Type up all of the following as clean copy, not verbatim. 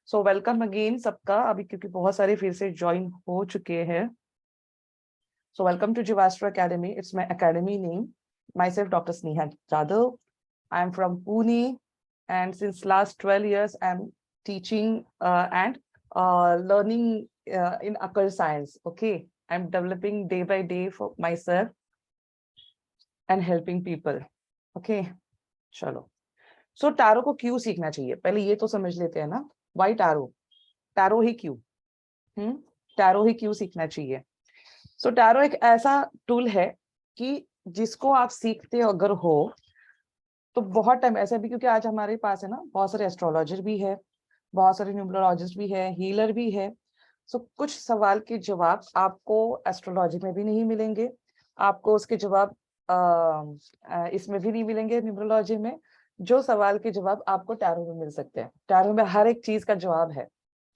So welcome again सबका, अभी क्योंकि बहुत सारे फिर से ज्वाइन हो चुके हैं. So welcome to Jeevastro academy. It's my academy name. Myself doctor Sneha Jadhav. I am from Pune and since last 12 years I'm teaching and learning in occult science. Okay, I'm developing day by day for myself and helping people. Okay, चलो. So tarot को क्यों सीखना चाहिए, पहले ये तो समझ लेते हैं ना. Y tarot? टैरो ही क्यों? टैरो ही क्यों सीखना चाहिए? सो टैरो एक ऐसा टूल है कि जिसको आप सीखते अगर हो तो बहुत टाइम ऐसा भी, क्योंकि आज हमारे पास है ना बहुत सारे एस्ट्रोलॉजर भी है, बहुत सारे न्यूमरोलॉजिस्ट भी है, हीलर भी है. सो कुछ सवाल के जवाब आपको एस्ट्रोलॉजी में भी नहीं मिलेंगे, आपको उसके जवाब इसमें भी नहीं मिलेंगे न्यूमरोलॉजी में. जो सवाल के जवाब आपको टैरो में मिल सकते हैं. टैरो में हर एक चीज का जवाब है.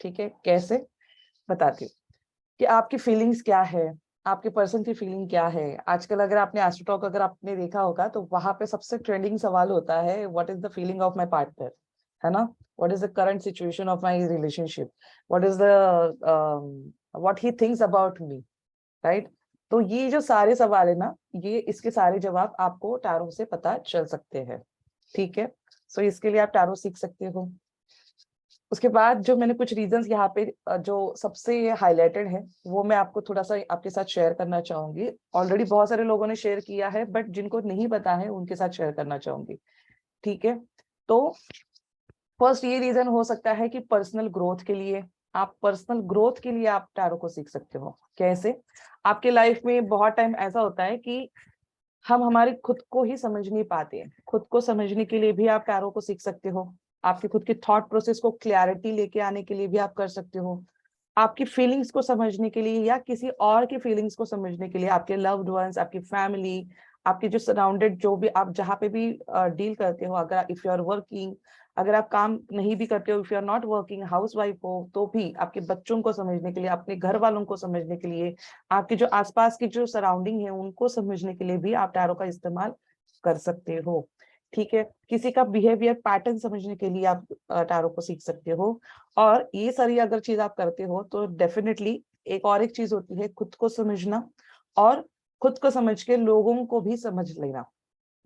ठीक है, कैसे बताती हूँ कि आपकी फीलिंग्स क्या है, आपके पर्सन की फीलिंग क्या है. आजकल अगर आपने एस्ट्रोटॉक अगर आपने देखा होगा तो वहां पे सबसे ट्रेंडिंग सवाल होता है, what is the feeling of my partner, है ना. What is the current situation of my relationship, what is the what he thinks about me, right. तो ये जो सारे सवाल है ना, ये इसके सारे जवाब आपको टैरो से पता चल सकते हैं. ठीक है, सो इसके लिए आप टैरो सीख सकते हो. उसके बाद जो मैंने कुछ रीजंस यहाँ पे जो सबसे हाईलाइटेड है वो मैं आपको थोड़ा सा आपके साथ शेयर करना चाहूंगी. ऑलरेडी बहुत सारे लोगों ने शेयर किया है, बट जिनको नहीं पता है उनके साथ शेयर करना चाहूंगी. ठीक है, तो फर्स्ट ये रीजन हो सकता है कि पर्सनल ग्रोथ के लिए, आप पर्सनल ग्रोथ के लिए आप टैरो को सीख सकते हो. कैसे? आपके लाइफ में बहुत टाइम ऐसा होता है कि हम हमारे खुद को ही समझ नहीं पाते हैं. खुद को समझने के लिए भी आप टैरो को सीख सकते हो. आपके खुद के थॉट प्रोसेस को क्लैरिटी लेके आने के लिए भी आप कर सकते हो. आपकी फीलिंग्स को समझने के लिए या किसी और की फीलिंग्स को समझने के लिए, आपके लव्ड वंस, आपकी फैमिली, आपके जो सराउंडेड जो भी आप जहाँ पे भी डील करते हो, अगर इफ यू आर वर्किंग, अगर आप काम नहीं भी करते हो, if you are not working, housewife हो, तो भी आपके बच्चों को समझने के लिए, अपने घर वालों को समझने के लिए, आपके जो आसपास की जो सराउंडिंग है उनको समझने के लिए भी आप टैरो का इस्तेमाल कर सकते हो. ठीक है, किसी का बिहेवियर पैटर्न समझने के लिए आप टैरो को सीख सकते हो. और ये सारी अगर चीज आप करते हो तो डेफिनेटली एक और एक चीज होती है खुद को समझना, और खुद को समझ के लोगों को भी समझ लेना,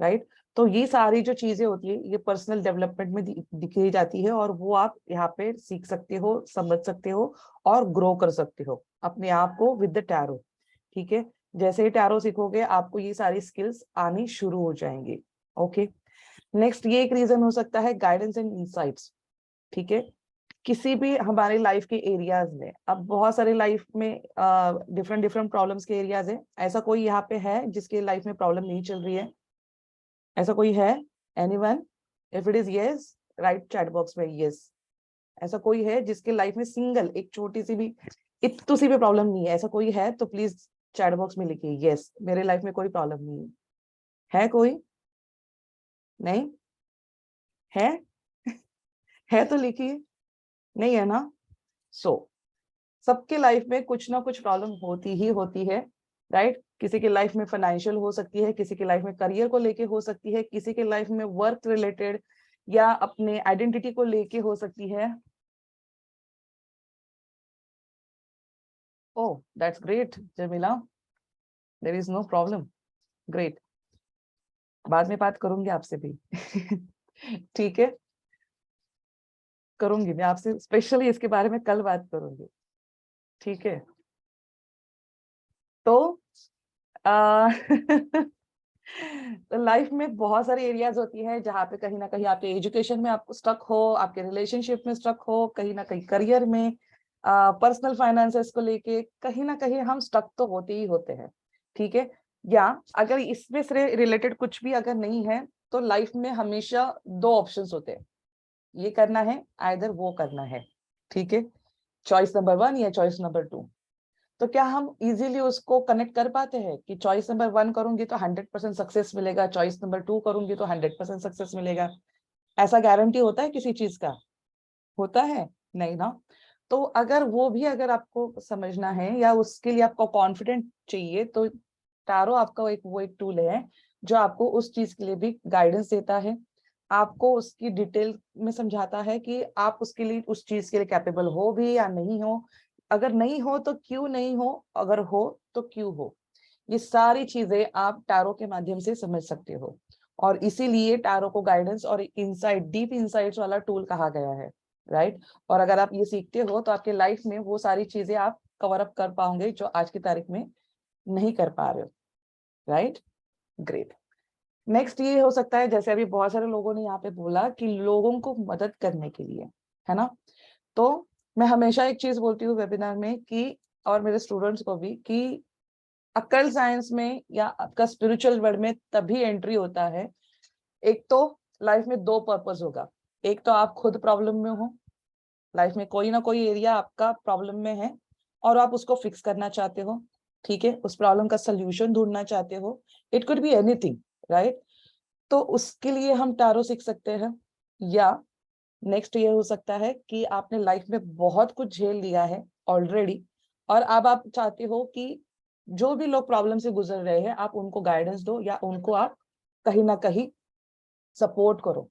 राइट. तो ये सारी जो चीजें होती है ये पर्सनल डेवलपमेंट में दिखाई जाती है, और वो आप यहाँ पे सीख सकते हो, समझ सकते हो और ग्रो कर सकते हो अपने आप को विद द टैरो. ठीक है, जैसे ही टैरो सीखोगे आपको ये सारी स्किल्स आनी शुरू हो जाएंगी. ओके, नेक्स्ट ये एक रीजन हो सकता है गाइडेंस एंड इंसाइट्स. ठीक है, किसी भी हमारे लाइफ के एरियाज में, अब बहुत सारे लाइफ में डिफरेंट डिफरेंट प्रॉब्लम्स के एरियाज है. ऐसा कोई यहाँ पे है जिसके लाइफ में प्रॉब्लम नहीं चल रही है? ऐसा कोई है? Anyone? If it is yes, right chat box में यस. ऐसा कोई है जिसके लाइफ में सिंगल एक छोटी सी भी इतनी सी भी प्रॉब्लम नहीं है? ऐसा कोई है तो प्लीज चैट बॉक्स में लिखिए यस, मेरे लाइफ में कोई प्रॉब्लम नहीं है. है कोई? नहीं है? है तो लिखिए. नहीं है ना? सो सबके लाइफ में कुछ ना कुछ प्रॉब्लम होती ही होती है, राइट. किसी के लाइफ में फाइनेंशियल हो सकती है, किसी के लाइफ में करियर को लेके हो सकती है, किसी के लाइफ में वर्क रिलेटेड या अपने आइडेंटिटी को लेके हो सकती है. Oh that's great Jamila, there is no problem. Great, बाद में बात करूंगी आपसे भी. ठीक है, करूंगी मैं आपसे स्पेशली इसके बारे में कल बात करूंगी. ठीक है, तो तो लाइफ में बहुत सारी एरियाज होती है जहाँ पे कहीं ना कहीं आपके एजुकेशन में आपको स्टक हो, आपके रिलेशनशिप में स्टक हो, कहीं ना कहीं करियर में, पर्सनल फाइनेंसेस को लेके कहीं ना कहीं हम स्टक तो होते ही होते हैं. ठीक है, या अगर इसमें से रिलेटेड कुछ भी अगर नहीं है तो लाइफ में हमेशा दो ऑप्शंस होते हैं, ये करना है आइदर वो करना है. ठीक है, चॉइस नंबर 1 या चॉइस नंबर 2. तो क्या हम इजीली उसको कनेक्ट कर पाते हैं कि चॉइस नंबर 1 करूंगी तो 100% सक्सेस मिलेगा, चॉइस नंबर 2 करूंगी तो 100% सक्सेस मिलेगा? ऐसा गारंटी होता है किसी चीज का? होता है? नहीं ना. तो अगर वो भी अगर आपको समझना है या उसके लिए आपको कॉन्फिडेंट चाहिए तो टारो आपका एक वो एक टूल है जो आपको उस चीज के लिए भी गाइडेंस देता है, आपको उसकी डिटेल में समझाता है कि आप उसके लिए, उस चीज के लिए कैपेबल हो भी या नहीं हो, अगर नहीं हो तो क्यों नहीं हो, अगर हो तो क्यों हो। ये सारी चीजें आप टैरो के माध्यम से समझ सकते हो, और इसीलिए टैरो को गाइडेंस और इंसाइट, डीप इंसाइट्स वाला टूल कहा गया है, राइट। और अगर आप ये सीखते हो तो आपके लाइफ में वो सारी चीजें आप कवर अप कर पाओगे जो आज की तारीख में नहीं कर पा रहे हो, राइट। ग्रेट। नेक्स्ट ये हो सकता है, जैसे अभी बहुत सारे लोगों ने यहाँ पे बोला कि लोगों को मदद करने के लिए, है ना। तो मैं हमेशा एक चीज बोलती हूँ वेबिनार में कि, और मेरे स्टूडेंट्स को भी, कि अकल साइंस में या आपका स्पिरिचुअल वर्ल्ड में तभी एंट्री होता है, एक तो लाइफ में दो पर्पस होगा। एक तो आप खुद प्रॉब्लम में हो, लाइफ में कोई ना कोई एरिया आपका प्रॉब्लम में है और आप उसको फिक्स करना चाहते हो, ठीक है, उस प्रॉब्लम का सोल्यूशन ढूंढना चाहते हो। It could be anything, right. तो उसके लिए हम टैरो सीख सकते हैं। या नेक्स्ट ये हो सकता है कि आपने लाइफ में बहुत कुछ झेल लिया है ऑलरेडी, और अब आप चाहते हो कि जो भी लोग प्रॉब्लम से गुजर रहे हैं आप उनको गाइडेंस दो, या उनको आप कहीं ना कहीं सपोर्ट करो,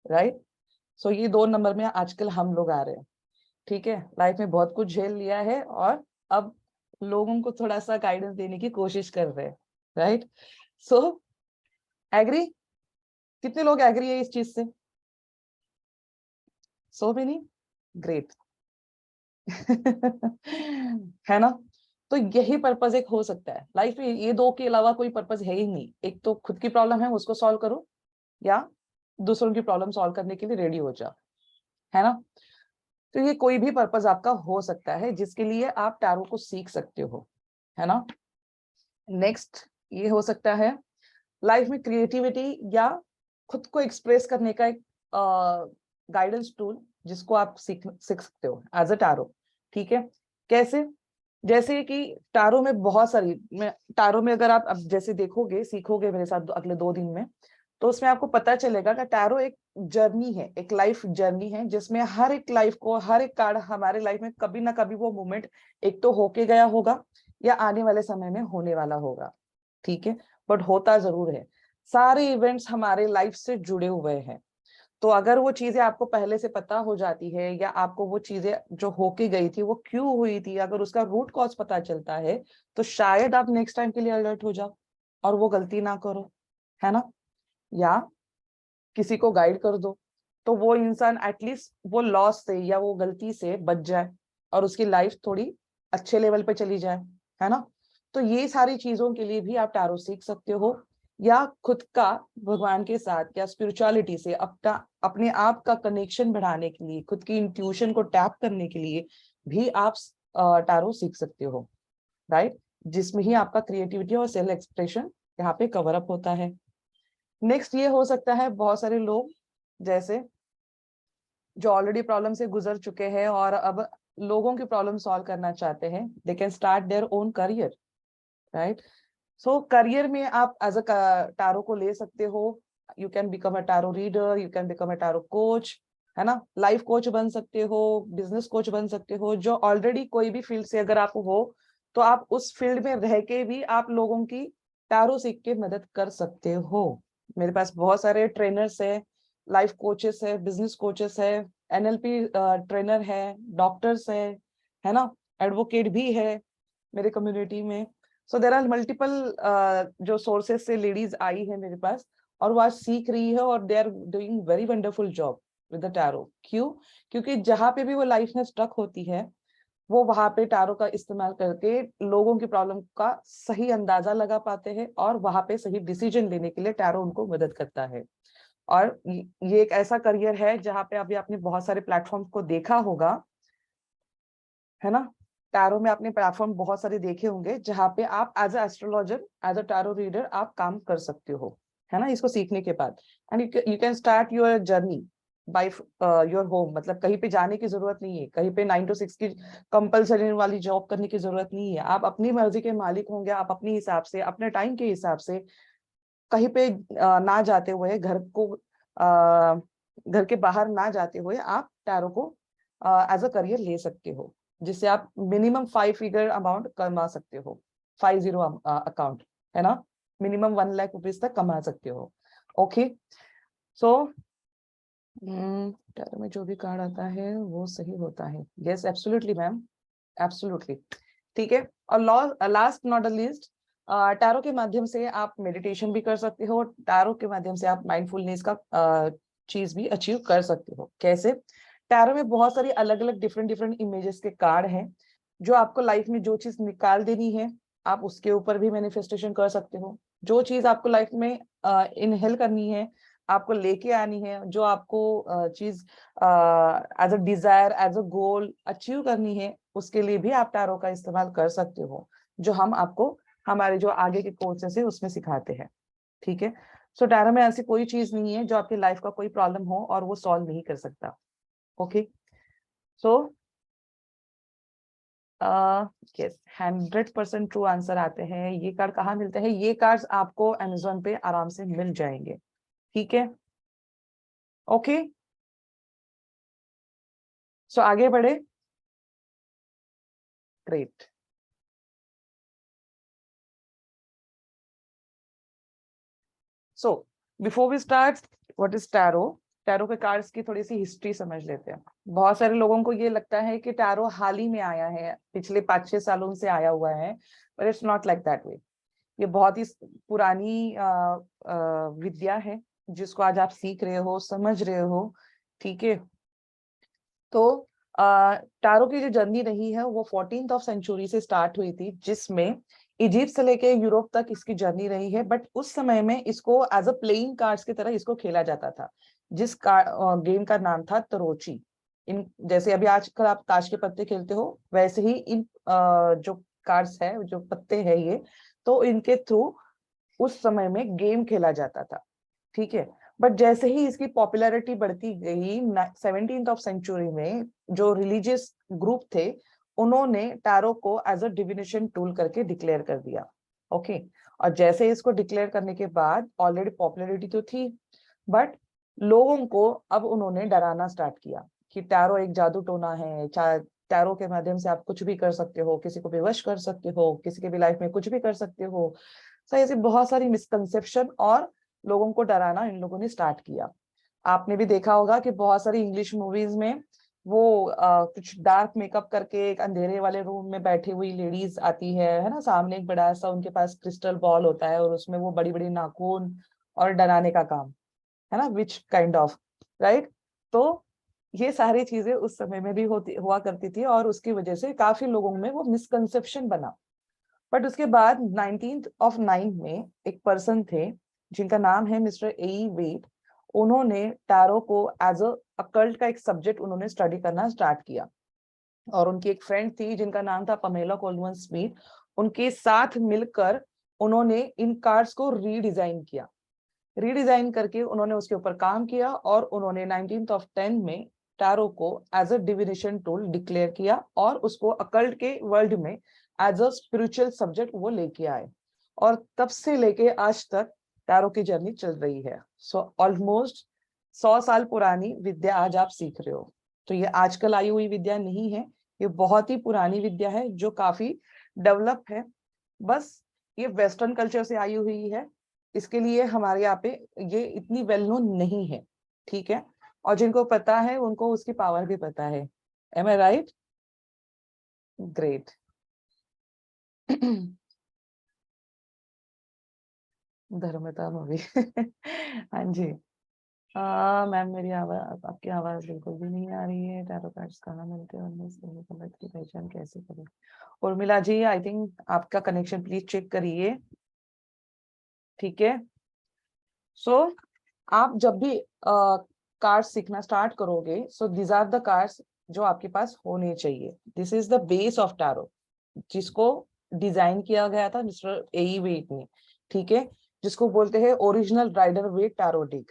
राइट। सो ये 2 नंबर में आजकल हम लोग आ रहे हैं, ठीक है। लाइफ में बहुत कुछ झेल लिया है और अब लोगों को थोड़ा सा गाइडेंस देने की कोशिश कर रहे हैं, राइट। सो एग्री, कितने लोग एग्री है इस चीज से? So many, great. है ना। तो यही पर्पज एक हो सकता है लाइफ में, ये दो के अलावा कोई पर्पज है ही नहीं। एक तो खुद की प्रॉब्लम है उसको सॉल्व करो, या दूसरों की प्रॉब्लम सॉल्व करने के लिए रेडी हो जाओ, है ना। तो ये कोई भी पर्पज आपका हो सकता है जिसके लिए आप टैरो को सीख सकते हो, है ना। नेक्स्ट ये हो सकता है लाइफ में क्रिएटिविटी या खुद को एक्सप्रेस करने का एक गाइडेंस टूल, जिसको आप सीख सकते हो एज अ टैरो, ठीक है। कैसे? जैसे कि टैरो में बहुत सारी, मैं टैरो में अगर आप अब जैसे देखोगे, सीखोगे मेरे साथ अगले 2 दिन में, तो उसमें आपको पता चलेगा कि टैरो एक जर्नी है, एक लाइफ जर्नी है, जिसमें हर एक लाइफ को, हर एक कार्ड हमारे लाइफ में कभी ना कभी वो मोमेंट एक तो होके गया होगा या आने वाले समय में होने वाला होगा, ठीक है। बट होता जरूर है, सारे इवेंट्स हमारे लाइफ से जुड़े हुए हैं। तो अगर वो चीजें आपको पहले से पता हो जाती है, या आपको वो चीजें जो होके गई थी वो क्यों हुई थी, अगर उसका रूट कॉज पता चलता है, तो शायद आप नेक्स्ट टाइम के लिए अलर्ट हो जाओ और वो गलती ना करो, है ना। या किसी को गाइड कर दो तो वो इंसान एटलीस्ट वो लॉस से या वो गलती से बच जाए और उसकी लाइफ थोड़ी अच्छे लेवल पे चली जाए, है ना। तो ये सारी चीजों के लिए भी आप टैरो सीख सकते हो, या खुद का भगवान के साथ या स्पिरिचुअलिटी से अपना, अपने आप का कनेक्शन बढ़ाने के लिए, खुद की इंट्यूशन को टैप करने के लिए भी आप टैरो सीख सकते हो, राइट। जिसमें ही आपका क्रिएटिविटी और सेल्फ एक्सप्रेशन यहाँ पे कवर अप होता है। नेक्स्ट ये हो सकता है, बहुत सारे लोग जैसे जो ऑलरेडी प्रॉब्लम से गुजर चुके हैं और अब लोगों की प्रॉब्लम सॉल्व करना चाहते हैं, they can start their own career, right. So career में आप एज अ टैरो को ले सकते हो। You can become a tarot reader, you can become a tarot coach, है ना। लाइफ कोच बन सकते हो, बिजनेस कोच बन सकते हो, जो ऑलरेडी कोई भी फील्ड से अगर आप हो तो आप उस फील्ड में रह के भी आप लोगों की टैरो सीख के मदद कर सकते हो। मेरे पास बहुत सारे ट्रेनर्स है, लाइफ कोचेस है, बिजनेस कोचेस है, एनएलपी ट्रेनर है, डॉक्टर्स है ना, एडवोकेट भी है मेरे कम्युनिटी में। सो देर आर मल्टीपल जो सोर्सेस से लेडीज आई है मेरे पास, और वो आज सीख रही है और they are doing very wonderful job with the tarot. क्यों? क्योंकि जहां पे भी वो लाइफ में स्ट्रक होती है, वो वहां पे टैरो का इस्तेमाल करके लोगों की प्रॉब्लम का सही अंदाजा लगा पाते हैं, और वहां पे सही डिसीजन लेने के लिए टैरो उनको मदद करता है। और ये एक ऐसा करियर है जहाँ पे अभी आपने बहुत सारे प्लेटफॉर्म को देखा होगा, है ना। टैरो में आपने प्लेटफॉर्म बहुत सारे देखे होंगे जहाँ पे आप as a astrologer, as a tarot reader आप काम कर सकते हो, है ना, इसको सीखने के बाद। And you can start your journey by your home, मतलब कहीं पे जाने की जरूरत नहीं है, कहीं पे 9 to 6 की कंपल्सरी वाली जॉब करने की जरूरत नहीं है। आप अपनी मर्जी के मालिक होंगे, आप अपने हिसाब से, अपने टाइम के हिसाब से, कहीं पे ना जाते हुए, घर के बाहर ना जाते हुए आप टैरो को एज अ करियर ले सकते हो, जिससे आप मिनिमम 5 फिगर अमाउंट कमा सकते हो। 50 अकाउंट, है ना। मिनिमम 1 लाख रुपीज तक कमा सकते हो, ओके। सो टैरो में जो भी कार्ड आता है वो सही होता है। Yes absolutely ma'am, absolutely. ठीक है, और last not the least, tarot के माध्यम से आप मेडिटेशन भी कर सकते हो, टैरो के माध्यम से आप माइंडफुलनेस का चीज भी अचीव कर सकते हो। कैसे? टैरो में बहुत सारी अलग अलग डिफरेंट डिफरेंट इमेजेस के कार्ड हैं, जो आपको लाइफ में जो चीज निकाल देनी है आप उसके ऊपर भी मैनिफेस्टेशन कर सकते हो। जो चीज आपको लाइफ में इनहेल करनी है, आपको लेके आनी है, जो आपको चीज as a desire, as a goal achieve करनी है, उसके लिए भी आप टैरो का इस्तेमाल कर सकते हो, जो हम आपको हमारे जो आगे के कोर्सेस है उसमें सिखाते हैं। ठीक है, सो टैरो में ऐसी कोई चीज नहीं है जो आपकी लाइफ का कोई प्रॉब्लम हो और वो सॉल्व नहीं कर सकता। Okay, so yes 100% true answer आते हैं। ये कार्ड कहाँ मिलते हैं? ये कार्ड्स आपको अमेजोन पे आराम से मिल जाएंगे। ठीक है, ओके, सो आगे बढ़े। Great. So before we start, what is tarot? Tarot के कार्ड्स की थोड़ी सी हिस्ट्री समझ लेते हैं। बहुत सारे लोगों को ये लगता है कि टैरो हाल ही में आया है, पिछले 5-6 सालों से आया हुआ है, but it's not like that way. ये बहुत ही पुरानी विद्या है, जिसको आज आप सीख रहे हो, समझ रहे हो। ठीक है, तो टारो की जो जर्नी रही है वो 14th ऑफ सेंचुरी से स्टार्ट हुई थी, जिसमें इजिप्ट से लेके यूरोप तक इसकी जर्नी रही है। बट उस समय में इसको एज अ प्लेइंग कार्ड्स की तरह इसको खेला जाता था, जिस गेम का नाम था तरोची। इन जैसे अभी आजकल आप ताश के पत्ते खेलते हो, वैसे ही इन जो कार्ड्स है, जो पत्ते हैं ये, तो इनके थ्रू उस समय में गेम खेला जाता था। ठीक है, बट जैसे ही इसकी पॉपुलैरिटी बढ़ती गई 17th ऑफ सेंचुरी में जो रिलीजियस ग्रुप थे, उन्होंने टैरो को एज अ डिविनेशन टूल करके डिक्लेयर कर दिया। ओके, और जैसे इसको डिक्लेयर करने के बाद ऑलरेडी पॉपुलैरिटी तो थी, बट लोगों को अब उन्होंने डराना स्टार्ट किया कि टैरो एक जादू टोना है, टैरो के माध्यम से आप कुछ भी कर सकते हो, किसी को भी वश कर सकते हो, किसी के भी लाइफ में कुछ भी कर सकते हो। सो ऐसी बहुत सारी मिसकंसेप्शन और लोगों को डराना इन लोगों ने स्टार्ट किया। आपने भी देखा होगा कि बहुत सारी इंग्लिश मूवीज में वो कुछ डार्क मेकअप करके एक अंधेरे वाले रूम में बैठी हुई लेडीज आती है ना, सामने एक बड़ा सा उनके पास क्रिस्टल बॉल होता है और उसमें वो बड़ी बड़ी नाखून और डराने का काम, है ना, विच काइंड ऑफ, राइट? तो ये सारी चीजें उस समय में भी होती हुआ करती थी, और उसकी वजह से काफी लोगों में वो मिसकंसेप्शन बना। बट उसके बाद 19th of 9 में एक पर्सन थे जिनका नाम है मिस्टर ए वेट। उन्होंने टैरो को एज अ अकल्ट का एक सब्जेक्ट उन्होंने स्टडी करना स्टार्ट किया, और उनकी एक फ्रेंड थी जिनका नाम था पमेला कोलमन स्मिथ। उनके साथ मिलकर उन्होंने इन कार्ड्स को रीडिजाइन किया। रीडिजाइन करके उन्होंने उसके ऊपर काम किया, और उन्होंने 19th of 10 में टैरो को as a divination tool declare किया, और उसको अकल्ट के वर्ल्ड में एज अ स्पिरिचुअल सब्जेक्ट वो लेके आए। और तब से लेके आज तक टैरो की जर्नी चल रही है। सो ऑलमोस्ट 100 साल पुरानी विद्या आज आप सीख रहे हो। तो ये आजकल आई हुई विद्या नहीं है, ये बहुत ही पुरानी विद्या है जो काफी डेवलप है। बस ये वेस्टर्न कल्चर से आई हुई है, इसके लिए हमारे यहाँ पे ये इतनी वेल नोन नहीं है। ठीक है, और जिनको पता है उनको उसकी पावर भी पता है। एम आई राइट? ग्रेट। धर्मता मूवी। हाँ जी। मैम मेरी आवाज, आपकी आवाज बिल्कुल भी नहीं आ रही है। टैरो कार्ड्स कहाँ मिलते हैं, उनमें से कलर की पहचान कैसे करें? उर्मिला जी, आई थिंक आपका कनेक्शन प्लीज चेक करिए। ठीक है, सो आप जब भी कार्ड्स सीखना स्टार्ट करोगे, so these are the cards जो आपके पास होने चाहिए। This is the base of tarot, जिसको डिजाइन किया गया था मिस्टर ए वेट ने। ठीक है, जिसको बोलते हैं original Rider Waite tarot deck.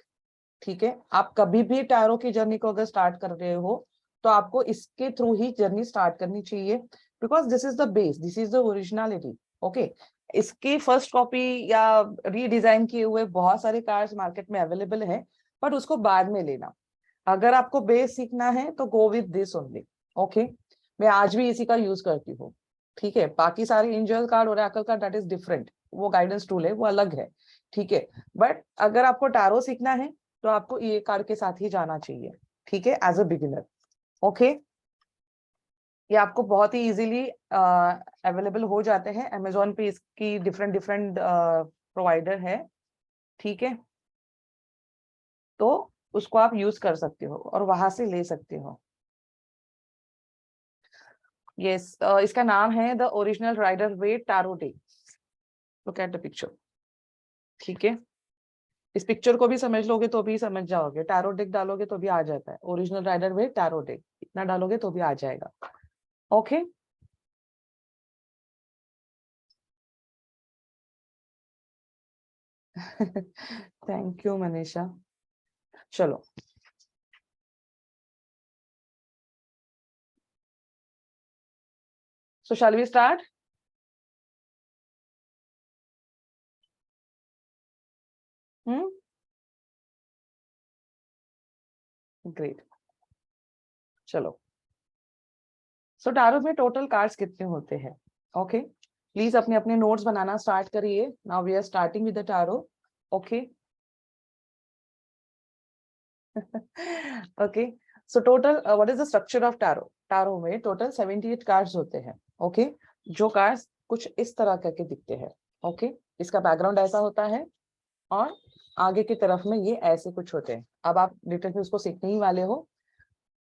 ठीक है, आप कभी भी टैरो की जर्नी को अगर स्टार्ट कर रहे हो, तो आपको इसके थ्रू ही जर्नी स्टार्ट करनी चाहिए, because this is the base, this is the originality. Okay, इसकी फर्स्ट कॉपी या रीडिजाइन किए हुए बहुत सारे कार्ड्स मार्केट में अवेलेबल है, बट उसको बाद में लेना। अगर आपको बेस सीखना है तो go with this only. Okay, मैं आज भी इसी का यूज करती हूँ। ठीक है, बाकी सारे एंजल कार्ड और Oracle card that is different, वो गाइडेंस टूल है, वो अलग है। ठीक है, बट अगर आपको टैरो सीखना है तो आपको ये कार्ड के साथ ही जाना चाहिए, ठीक है, एज अ बिगिनर। ओके, ये आपको बहुत ही इजीली अवेलेबल हो जाते हैं अमेजोन पे, इसकी डिफरेंट डिफरेंट प्रोवाइडर है, ठीक है, तो उसको आप यूज कर सकते हो और वहां से ले सकते हो। यस, इसका नाम है the original Rider Waite tarot deck. Look at the picture, ठीक है, इस पिक्चर को भी समझ लोगे तो भी समझ जाओगे, टैरो डेक डालोगे तो भी आ जाता है, original Rider Waite tarot deck इतना डालोगे तो भी आ जाएगा। Okay, thank you Manisha. चलो, so shall we start? Great, चलो। सो टैरो में टोटल कार्ड्स कितने होते हैं? ओके, प्लीज अपने अपने नोट्स बनाना स्टार्ट करिए। Now we are starting with the tarot. Okay, okay, so total what is the structure of tarot? Tarot में टोटल 78 कार्ड्स होते हैं। ओके, जो कार्ड्स कुछ इस तरह करके दिखते हैं। ओके, इसका बैकग्राउंड ऐसा होता है और आगे की तरफ में ये ऐसे कुछ होते हैं। अब आप डिटेल में उसको सीखने ही वाले हो,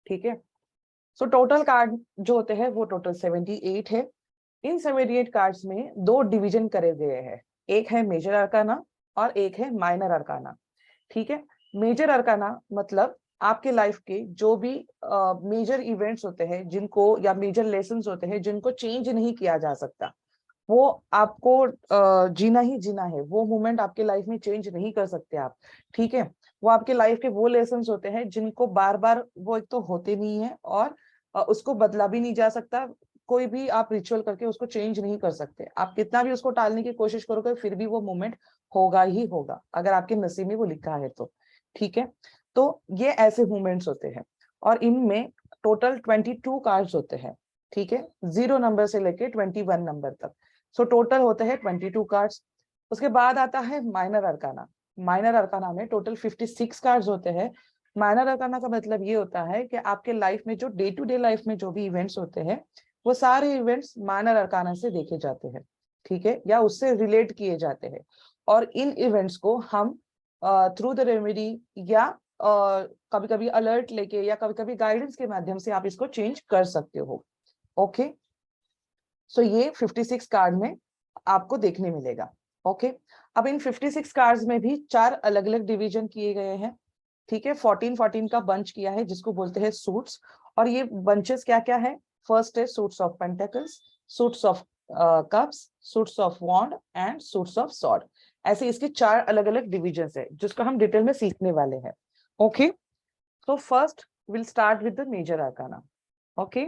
ठीक है। सो टोटल कार्ड जो होते हैं वो टोटल 78 है। इन 78 कार्ड्स में दो डिवीजन करे गए हैं, एक है मेजर अरकाना और एक है माइनर अरकाना, ठीक है। मेजर अरकाना मतलब आपके लाइफ के जो भी मेजर इवेंट्स होते हैं जिनको, या मेजर लेसन्स होते हैं जिनको चेंज नहीं किया जा सकता, वो आपको जीना ही जीना है, वो मोमेंट आपके लाइफ में चेंज नहीं कर सकते आप, ठीक है। वो आपके लाइफ के वो लेसन्स होते हैं जिनको बार बार वो एक तो होते नहीं है और उसको बदला भी नहीं जा सकता। कोई भी आप रिचुअल करके उसको चेंज नहीं कर सकते, आप कितना भी उसको टालने की कोशिश करोगे फिर भी वो मोमेंट होगा ही होगा, अगर आपके नसीब में वो लिखा है तो, ठीक है। तो ये ऐसे मोमेंट्स होते हैं और इनमें टोटल 22 कार्ड्स होते हैं, ठीक है, 0 नंबर से लेके 21 नंबर तक। सो टोटल होते हैं 22 कार्ड्स। उसके बाद आता है माइनर अरकाना। माइनर अरकाना में टोटल 56 कार्ड्स होते हैं। माइनर अरकाना का मतलब ये होता है कि आपके लाइफ में जो डे टू डे लाइफ में जो भी इवेंट्स होते हैं वो सारे इवेंट्स माइनर अरकाना से देखे जाते हैं, ठीक है, या उससे रिलेट किए जाते हैं। और इन इवेंट्स को हम थ्रू द रेमेडी या कभी कभी अलर्ट लेके या कभी कभी गाइडेंस के माध्यम से आप इसको चेंज कर सकते हो। ओके, सो ये 56 कार्ड में आपको देखने मिलेगा। ओके, अब इन 56 कार्ड्स में भी 4 अलग अलग डिवीजन किए गए हैं, ठीक है। 14 का बंच किया है जिसको बोलते हैं सूट्स। और ये बंचेस क्या क्या है? फर्स्ट है suits of pentacles, suits of cups, suits of wand and suits of sword. ऐसे इसके 4 अलग अलग डिविजन है जिसको हम डिटेल में सीखने वाले हैं। Okay, so first will start with the major arcana. Okay,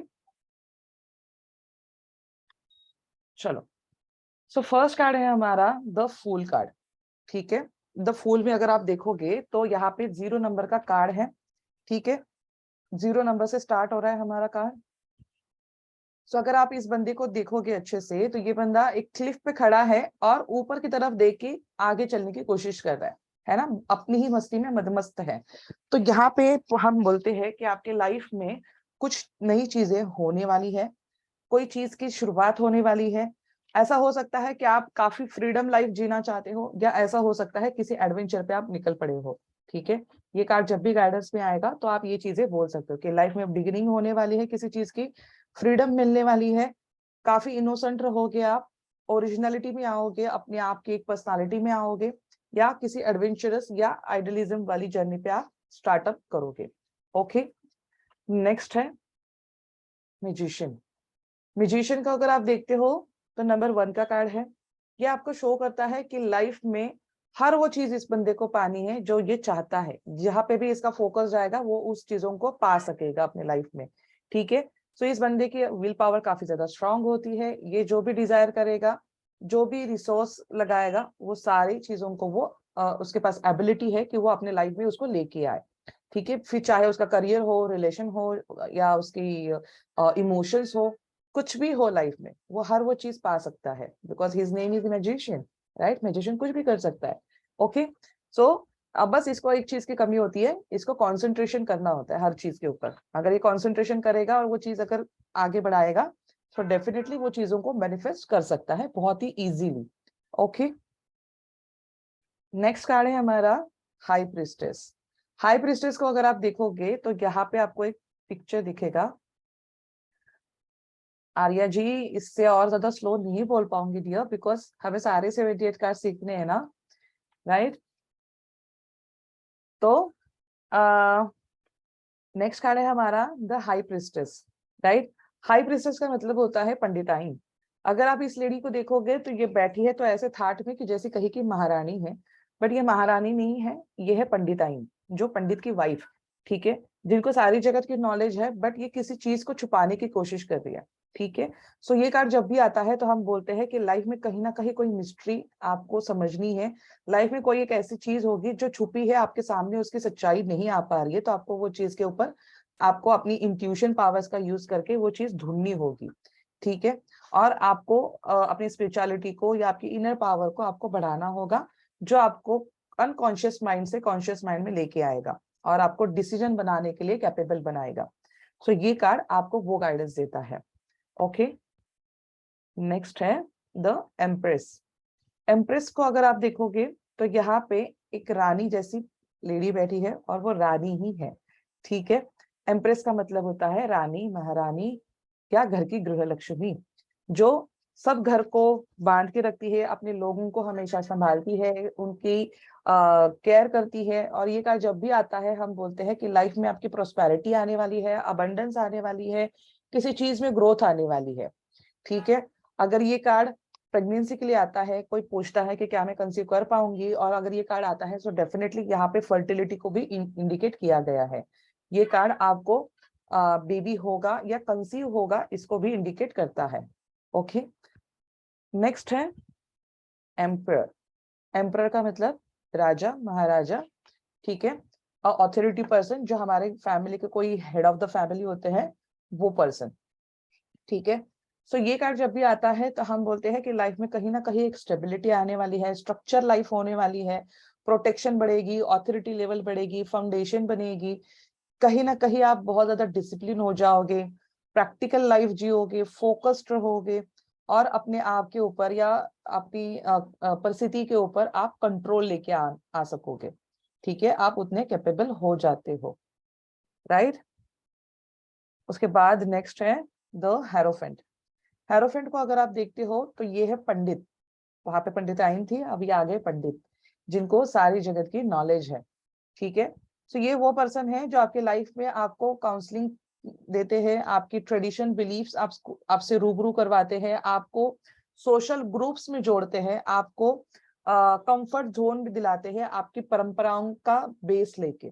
चलो। सो फर्स्ट कार्ड है हमारा द फूल कार्ड, ठीक है। द फूल में अगर आप देखोगे तो यहाँ पे 0 नंबर का कार्ड है, ठीक है, 0 नंबर से स्टार्ट हो रहा है हमारा कार्ड। सो अगर आप इस बंदे को देखोगे अच्छे से तो ये बंदा एक क्लिफ पे खड़ा है और ऊपर की तरफ देख के आगे चलने की कोशिश कर रहा है ना, अपनी ही मस्ती में मदमस्त है। तो यहाँ पे हम बोलते हैं कि आपके लाइफ में कुछ नई चीजें होने वाली है, कोई चीज की शुरुआत होने वाली है। ऐसा हो सकता है कि आप काफी फ्रीडम लाइफ जीना चाहते हो, या ऐसा हो सकता है किसी एडवेंचर पे आप निकल पड़े हो, ठीक है। ये कार्ड जब भी गाइडेंस में आएगा तो आप ये चीजें बोल सकते हो कि लाइफ में बिगिनिंग होने वाली है किसी चीज की, फ्रीडम मिलने वाली है, काफी इनोसेंट रहोगे आप, ओरिजिनलिटी में आओगे, अपने आप की एक पर्सनालिटी में आओगे, या किसी एडवेंचरस या आइडलिज्म वाली जर्नी पे आप स्टार्टअप करोगे। ओके, नेक्स्ट है म्यूजिशियन। म्यूजिशियन का अगर आप देखते हो तो नंबर 1 का कार्ड है। ये आपको शो करता है कि लाइफ में हर वो चीज इस बंदे को पानी है जो ये चाहता है, जहां पे भी इसका फोकस जाएगा वो उस चीजों को पा सकेगा अपने लाइफ में, ठीक है। सो इस बंदे की विल पावर काफी ज्यादा स्ट्रांग होती है, ये जो भी डिजायर करेगा, जो भी रिसोर्स लगाएगा, वो सारी चीजों को वो उसके पास एबिलिटी है कि वो अपने लाइफ में उसको लेके आए, ठीक है। फिर चाहे उसका करियर हो, रिलेशन हो, या उसकी इमोशंस हो, कुछ भी हो लाइफ में, वो हर वो चीज पा सकता है, because his name is magician, right. Magician कुछ भी कर सकता है। ओके, सो अब बस इसको एक चीज की कमी होती है, इसको कंसंट्रेशन करना होता है हर चीज के ऊपर। अगर ये कंसंट्रेशन करेगा और वो चीज अगर आगे बढ़ाएगा तो डेफिनेटली वो चीजों को मैनिफेस्ट कर सकता है बहुत ही इजीली। ओके, नेक्स्ट कार्ड है हमारा हाई प्रिस्टेस। हाई प्रिस्टेस को अगर आप देखोगे तो यहाँ पे आपको एक पिक्चर दिखेगा। आर्या जी, इससे और ज्यादा स्लो नहीं बोल पाऊंगी डियर, बिकॉज हमें सारे 78 कार्ड सीखने हैं ना, राइट? तो नेक्स्ट कार्ड है हमारा the high priestess, right? High priestess का मतलब होता है पंडिताइन। अगर आप इस लेडी को देखोगे तो ये बैठी है तो ऐसे थाट में कि जैसे कहीं की महारानी है, बट ये महारानी नहीं है, ये है पंडिताइन, जो पंडित की वाइफ, ठीक है, जिनको सारी जगत की नॉलेज है, बट ये किसी चीज को छुपाने की कोशिश कर रही है, ठीक है। सो ये कार्ड जब भी आता है तो हम बोलते हैं कि लाइफ में कहीं ना कहीं कोई मिस्ट्री आपको समझनी है, लाइफ में कोई एक ऐसी चीज होगी जो छुपी है आपके सामने, उसकी सच्चाई नहीं आ पा रही है, तो आपको वो चीज के ऊपर आपको अपनी इंट्यूशन पावर्स का यूज करके वो चीज ढूंढनी होगी, ठीक है। और आपको अपनी स्पिरिचुअलिटी को या आपकी इनर पावर को आपको बढ़ाना होगा, जो आपको अनकॉन्शियस माइंड से कॉन्शियस माइंड में लेके आएगा और आपको डिसीजन बनाने के लिए कैपेबल बनाएगा। सो ये कार्ड आपको वो गाइडेंस देता है। ओके, नेक्स्ट है द एम्प्रेस। एम्प्रेस को अगर आप देखोगे तो यहाँ पे एक रानी जैसी लेडी बैठी है और वो रानी ही है, ठीक है। एम्प्रेस का मतलब होता है रानी, महारानी या घर की गृह लक्ष्मी, जो सब घर को बांध के रखती है, अपने लोगों को हमेशा संभालती है, उनकी केयर करती है। और ये कार्ड जब भी आता है हम बोलते हैं कि लाइफ में आपकी प्रोस्पेरिटी आने वाली है, अबंडेंस आने वाली है, किसी चीज में ग्रोथ आने वाली है, ठीक है। अगर ये कार्ड प्रेगनेंसी के लिए आता है, कोई पूछता है कि क्या मैं कंसीव कर पाऊंगी, और अगर ये कार्ड आता है तो डेफिनेटली यहाँ पे फर्टिलिटी को भी इंडिकेट किया गया है। ये कार्ड आपको बेबी होगा या कंसीव होगा इसको भी इंडिकेट करता है। ओके, नेक्स्ट है एम्परर। एम्परर का मतलब राजा, महाराजा, ठीक है, और ऑथोरिटी पर्सन, जो हमारे फैमिली के कोई हेड ऑफ द फैमिली होते हैं, वो पर्सन, ठीक है। सो ये कार्ड जब भी आता है तो हम बोलते हैं कि लाइफ में कहीं ना कहीं एक स्टेबिलिटी आने वाली है, स्ट्रक्चर लाइफ होने वाली है, प्रोटेक्शन बढ़ेगी, ऑथोरिटी लेवल बढ़ेगी, फाउंडेशन बनेगी, कहीं ना कहीं आप बहुत ज्यादा डिसिप्लिन हो जाओगे, प्रैक्टिकल लाइफ जियोगे, फोकस्ड रहोगे, और अपने आप के ऊपर या अपनी परिस्थिति के ऊपर आप कंट्रोल लेके आ सकोगे, ठीक है, आप उतने कैपेबल हो जाते हो, राइट। उसके बाद नेक्स्ट है द हेरोफेंट। हेरोफेंट को अगर आप देखते हो तो ये है पंडित, वहां पे पंडिताइन थी, अभी आगे पंडित, जिनको सारी जगत की नॉलेज है, ठीक है। तो ये वो पर्सन है जो आपके लाइफ में आपको काउंसलिंग देते हैं, आपकी ट्रेडिशन बिलीफ्स आपसे रूबरू करवाते हैं, आपको सोशल ग्रुप्स में जोड़ते हैं, आपको कंफर्ट जोन भी दिलाते हैं, आपकी परंपराओं का बेस लेके।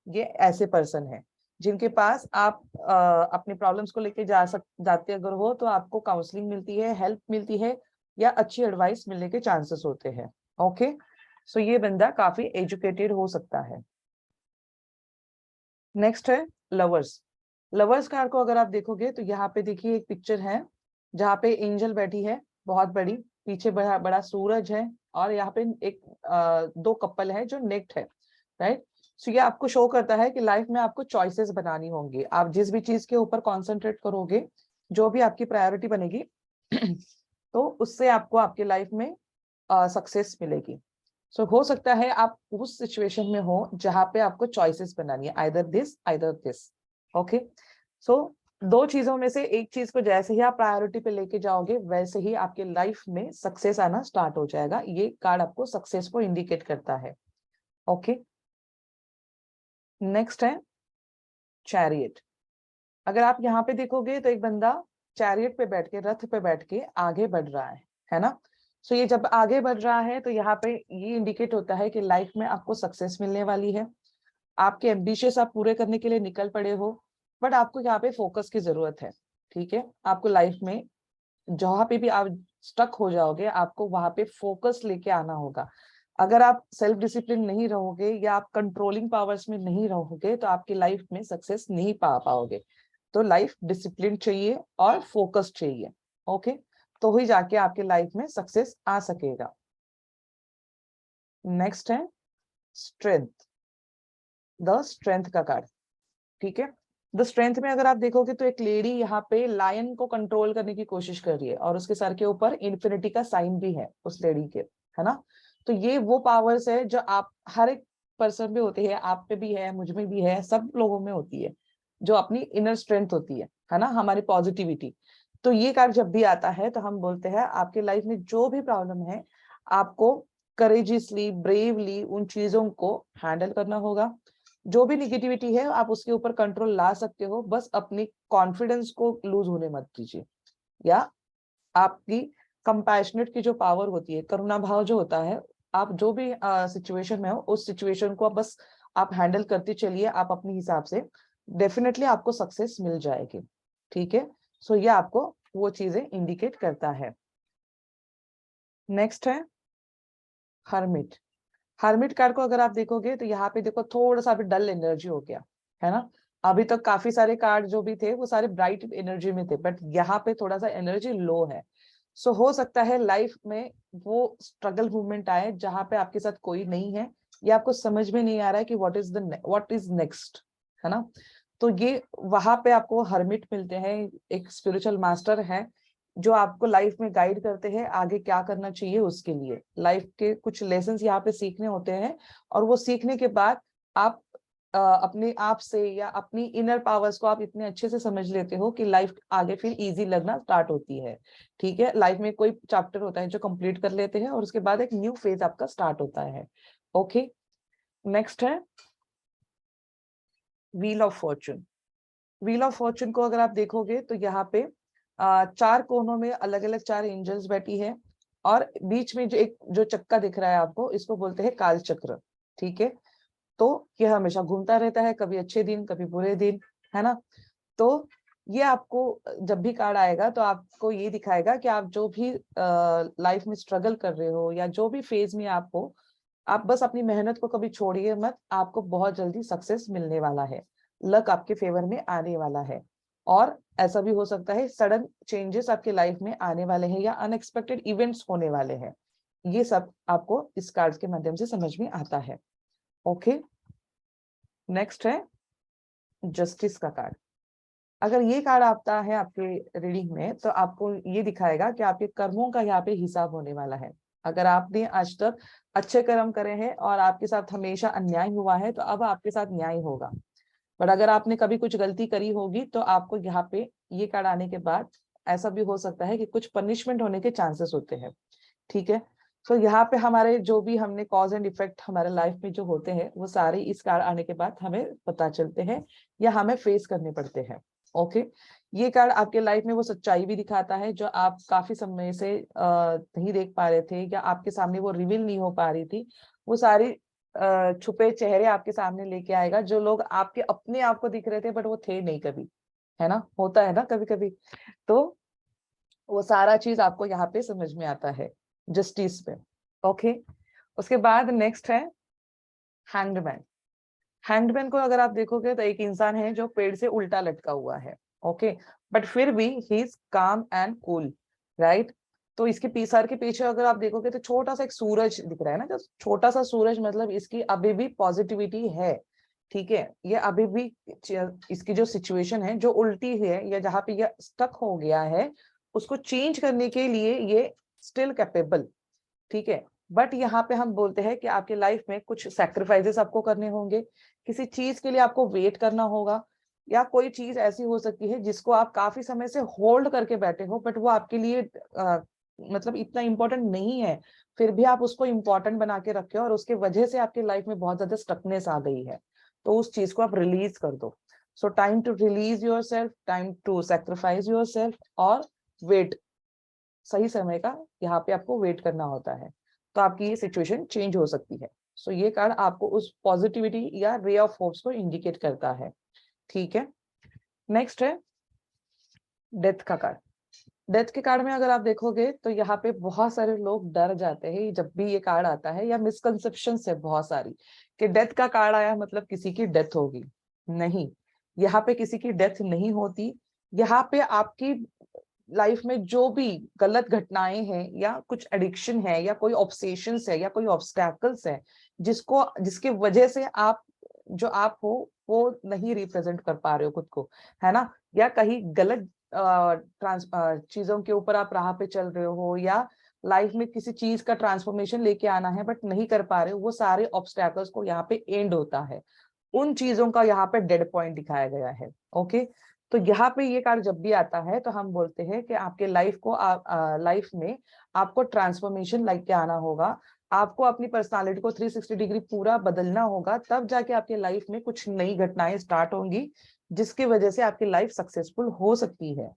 ये ऐसे पर्सन है जिनके पास आप अपनी प्रॉब्लम्स को लेके जाते अगर हो तो आपको काउंसलिंग मिलती है, हेल्प मिलती है, या अच्छी एडवाइस मिलने के चांसेस होते हैं। ओके, सो ये बंदा काफी एजुकेटेड हो सकता है। नेक्स्ट है लवर्स। लवर्स कार्ड को अगर आप देखोगे तो यहाँ पे देखिए एक पिक्चर है जहाँ पे एंजल बैठी है बहुत बड़ी, पीछे बड़ा बड़ा सूरज है, और यहाँ पे एक दो कपल है जो नेक्ट है, राइट। सो ये आपको शो करता है कि लाइफ में आपको चॉइसेस बनानी होंगी, आप जिस भी चीज के ऊपर कॉन्सेंट्रेट करोगे, जो भी आपकी प्रायोरिटी बनेगी तो उससे आपको आपके लाइफ में सक्सेस मिलेगी। सो हो सकता है आप उस सिचुएशन में हो जहां पे आपको चॉइसेस बनानी है, आइदर दिस। ओके, सो दो चीजों में से एक चीज को जैसे ही आप प्रायोरिटी पे लेके जाओगे वैसे ही आपके लाइफ में सक्सेस आना स्टार्ट हो जाएगा। ये कार्ड आपको सक्सेस को इंडिकेट करता है। ओके, नेक्स्ट है चैरियट। अगर आप यहाँ पे देखोगे तो एक बंदा चैरियट पे बैठ के, रथ पे बैठ के आगे बढ़ रहा है ना। सो ये जब आगे बढ़ रहा है तो यहाँ पे ये इंडिकेट होता है कि लाइफ में आपको सक्सेस मिलने वाली है, आपके एम्बिशियस आप पूरे करने के लिए निकल पड़े हो, बट आपको यहाँ पे फोकस की जरूरत है, ठीक है। आपको लाइफ में जहां पे भी आप स्टक हो जाओगे आपको वहां पे फोकस लेके आना होगा। अगर आप सेल्फ डिसिप्लिन नहीं रहोगे या आप कंट्रोलिंग पावर्स में नहीं रहोगे तो आपकी लाइफ में सक्सेस नहीं पा पाओगे। तो लाइफ डिसिप्लिन चाहिए और फोकस चाहिए, ओके, तो ही जाके आपके लाइफ में सक्सेस आ सकेगा। नेक्स्ट है स्ट्रेंथ, द स्ट्रेंथ का कार्ड, ठीक है। द स्ट्रेंथ में अगर आप देखोगे तो एक लेडी यहाँ पे लायन को कंट्रोल करने की कोशिश कर रही है और उसके सर के ऊपर इन्फिनिटी का साइन भी है उस लेडी के, है ना। तो ये वो पावर्स है जो आप हर एक पर्सन में होती है, आप पे भी है, मुझ में भी है, सब लोगों में होती है, जो अपनी इनर स्ट्रेंथ होती है ना, हमारी पॉजिटिविटी। तो ये कार्ड जब भी आता है तो हम बोलते हैं आपके लाइफ में जो भी प्रॉब्लम है, आपको करेजियसली, ब्रेवली उन चीजों को हैंडल करना होगा। जो भी निगेटिविटी है आप उसके ऊपर कंट्रोल ला सकते हो, बस अपनी कॉन्फिडेंस को लूज होने मत दीजिए, या आपकी कंपैशनेट की जो पावर होती है, करुणा भाव जो होता है, आप जो भी सिचुएशन में हो उस सिचुएशन को बस आप हैंडल करते चलिए, आप अपने हिसाब से, डेफिनेटली आपको सक्सेस मिल जाएगी, ठीक है। सो ये आपको वो चीजें इंडिकेट करता है। नेक्स्ट है हर्मिट। हर्मिट कार्ड को अगर आप देखोगे तो यहाँ पे देखो थोड़ा सा भी डल एनर्जी हो गया, है ना। अभी तक काफी सारे कार्ड जो भी थे वो सारे ब्राइट एनर्जी में थे, बट यहाँ पे थोड़ा सा एनर्जी लो है। सो हो सकता है लाइफ में वो स्ट्रगल मूवमेंट आए जहां पे आपके साथ कोई नहीं है, या आपको समझ में नहीं आ रहा है कि व्हाट इज नेक्स्ट, है ना। तो ये वहां पे आपको हर्मिट मिलते हैं, एक स्पिरिचुअल मास्टर है जो आपको लाइफ में गाइड करते हैं आगे क्या करना चाहिए उसके लिए। लाइफ के कुछ लेसन्स यहाँ पे सीखने होते हैं, और वो सीखने के बाद आप अपने आप से या अपनी इनर पावर्स को आप इतने अच्छे से समझ लेते हो कि लाइफ आगे फिर इजी लगना स्टार्ट होती है, ठीक है। लाइफ में कोई चैप्टर होता है जो कंप्लीट कर लेते हैं और उसके बाद एक न्यू फेज आपका स्टार्ट होता है। ओके, नेक्स्ट है wheel of Fortune. Wheel of Fortune को अगर आप देखोगे तो यहाँ पे चार कोनों में अलग अलग चार एंजल्स बैठी है, और बीच में जो चक्का दिख रहा है आपको, इसको बोलते हैं काल चक्र, ठीक है। तो ये हमेशा घूमता रहता है, कभी अच्छे दिन कभी बुरे दिन, है ना। तो ये आपको जब भी कार्ड आएगा तो आपको ये दिखाएगा कि आप जो भी लाइफ में स्ट्रगल कर रहे हो या जो भी फेज में आप हो, आप बस अपनी मेहनत को कभी छोड़िए मत, आपको बहुत जल्दी सक्सेस मिलने वाला है, लक आपके फेवर में आने वाला है। और ऐसा भी हो सकता है सडन चेंजेस आपके लाइफ में आने वाले हैं या अनएक्सपेक्टेड इवेंट्स होने वाले हैं, ये सब आपको इस कार्ड के माध्यम से समझ में आता है। ओके, नेक्स्ट है जस्टिस का कार्ड। अगर ये कार्ड आता है आपके रीडिंग में तो आपको ये दिखाएगा कि आपके कर्मों का यहाँ पे हिसाब होने वाला है। अगर आपने आज तक अच्छे कर्म करे हैं और आपके साथ हमेशा अन्याय हुआ है तो अब आपके साथ न्याय होगा। पर अगर आपने कभी कुछ गलती करी होगी तो आपको यहाँ पे ये कार्ड आने के बाद ऐसा भी हो सकता है कि कुछ पनिशमेंट होने के चांसेस होते हैं, ठीक है। तो यहाँ पे हमारे जो भी हमने कॉज एंड इफेक्ट हमारे लाइफ में जो होते हैं वो सारे इस कार्ड आने के बाद हमें पता चलते हैं या हमें फेस करने पड़ते हैं। ओके, ये कार्ड आपके लाइफ में वो सच्चाई भी दिखाता है जो आप काफी समय से नहीं देख पा रहे थे, या आपके सामने वो रिवील नहीं हो पा रही थी। वो सारी छुपे चेहरे आपके सामने लेके आएगा, जो लोग आपके अपने आप को दिख रहे थे बट वो थे नहीं कभी, है ना, होता है ना कभी कभी। तो वो सारा चीज आपको यहाँ पे समझ में आता है जस्टिस पे। ओके, उसके बाद नेक्स्ट है हैंगमैन। हैंगमैन को अगर आप देखोगे तो एक इंसान है जो पेड़ से उल्टा लटका हुआ है, ओके, बट फिर भी ही इज काम एंड कूल, राइट। तो इसके सर के पीछे अगर आप देखोगे तो छोटा सा एक सूरज दिख रहा है ना, जो छोटा सा सूरज, मतलब इसकी अभी भी पॉजिटिविटी है, ठीक है। ये अभी भी इसकी जो सिचुएशन है जो उल्टी है या जहाँ पे ये स्टक हो गया है उसको चेंज करने के लिए ये स्टिल कैपेबल, ठीक है। बट यहाँ पे हम बोलते हैं कि आपके लाइफ में कुछ सैक्रिफाइसेस आपको करने होंगे, किसी चीज के लिए आपको वेट करना होगा, या कोई चीज ऐसी हो सकती है जिसको आप काफी समय से होल्ड करके बैठे हो बट वो आपके लिए मतलब इतना इम्पोर्टेंट नहीं है, फिर भी आप उसको इम्पोर्टेंट बना के रखे हो और उसके वजह से आपके लाइफ में बहुत ज्यादा स्टकनेस आ गई है, तो उस चीज को आप रिलीज कर दो। So time to release yourself, time to sacrifice yourself, और वेट, सही समय का यहाँ पे आपको वेट करना होता है, तो आपकी ये सिचुएशन चेंज हो सकती है। सो ये कार्ड आपको उस पॉजिटिविटी या रे ऑफ होप्स को इंडिकेट करता है, ठीक है। नेक्स्ट है डेथ का कार्ड। डेथ के कार्ड में अगर आप देखोगे तो यहाँ पे बहुत सारे लोग डर जाते हैं जब भी ये कार्ड आता है, या मिसकंसेप्शन है बहुत सारी कि डेथ का कार्ड आया मतलब किसी की डेथ होगी। नहीं, यहाँ पे किसी की डेथ नहीं होती। यहाँ पे आपकी लाइफ में जो भी गलत घटनाएं हैं या कुछ एडिक्शन है या कोई ऑब्सेशंस है या कोई ऑब्स्टैकल्स है, जिसकी वजह से आप जो आप हो वो नहीं रिप्रेजेंट कर पा रहे हो खुद को, है ना, या कहीं गलत चीजों के ऊपर आप राह पे चल रहे हो, या लाइफ में किसी चीज का ट्रांसफॉर्मेशन लेके आना है बट नहीं कर पा रहे हो, वो सारे ऑब्स्टैकल्स को यहाँ पे एंड होता है, उन चीजों का यहाँ पे डेड पॉइंट दिखाया गया है। ओके, तो यहाँ पे ये कार्ड जब भी आता है तो हम बोलते हैं कि आपके लाइफ में आपको ट्रांसफॉर्मेशन लेके आना होगा, आपको अपनी पर्सनालिटी को 360 डिग्री पूरा बदलना होगा, तब जाके आपकी लाइफ में कुछ नई घटनाएं स्टार्ट होंगी जिसकी वजह से आपकी लाइफ सक्सेसफुल हो सकती है।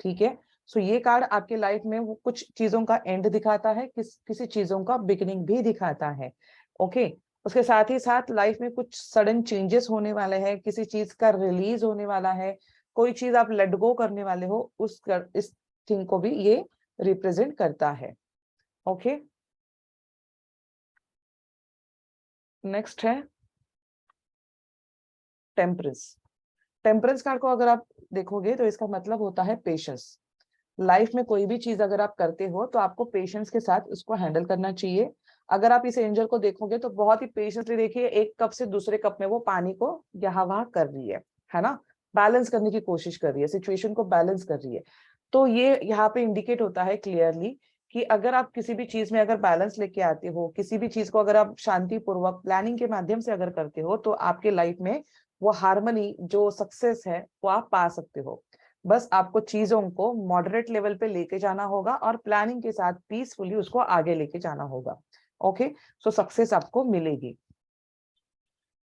ठीक है, सो ये कार्ड आपके लाइफ में वो कुछ चीजों का एंड दिखाता है, किसी चीजों का बिगिनिंग भी दिखाता है। ओके, उसके साथ ही साथ लाइफ में कुछ सडन चेंजेस होने वाले हैं, किसी चीज का रिलीज होने वाला है, कोई चीज आप लेट गो करने वाले हो, इस थिंग को भी ये रिप्रेजेंट करता है। ओके, नेक्स्ट है टेम्परेंस। टेम्परेंस कार्ड को अगर आप देखोगे तो इसका मतलब होता है पेशेंस। लाइफ में कोई भी चीज अगर आप करते हो तो आपको पेशेंस के साथ उसको हैंडल करना चाहिए। अगर आप इस एंजल को देखोगे तो बहुत ही पेशेंसली देखिए, एक कप से दूसरे कप में वो पानी को यहाँ वहां कर रही है ना, बैलेंस करने की कोशिश कर रही है, सिचुएशन को बैलेंस कर रही है। तो ये यहाँ पे इंडिकेट होता है क्लियरली कि अगर आप किसी भी चीज में अगर बैलेंस लेके आते हो, किसी भी चीज को अगर आप शांति पूर्वक प्लानिंग के माध्यम से अगर करते हो, तो आपके लाइफ में वो हार्मनी जो सक्सेस है वो आप पा सकते हो। बस आपको चीजों को मॉडरेट लेवल पे लेके जाना होगा और प्लानिंग के साथ पीसफुली उसको आगे लेके जाना होगा। ओके, सो सक्सेस आपको मिलेगी।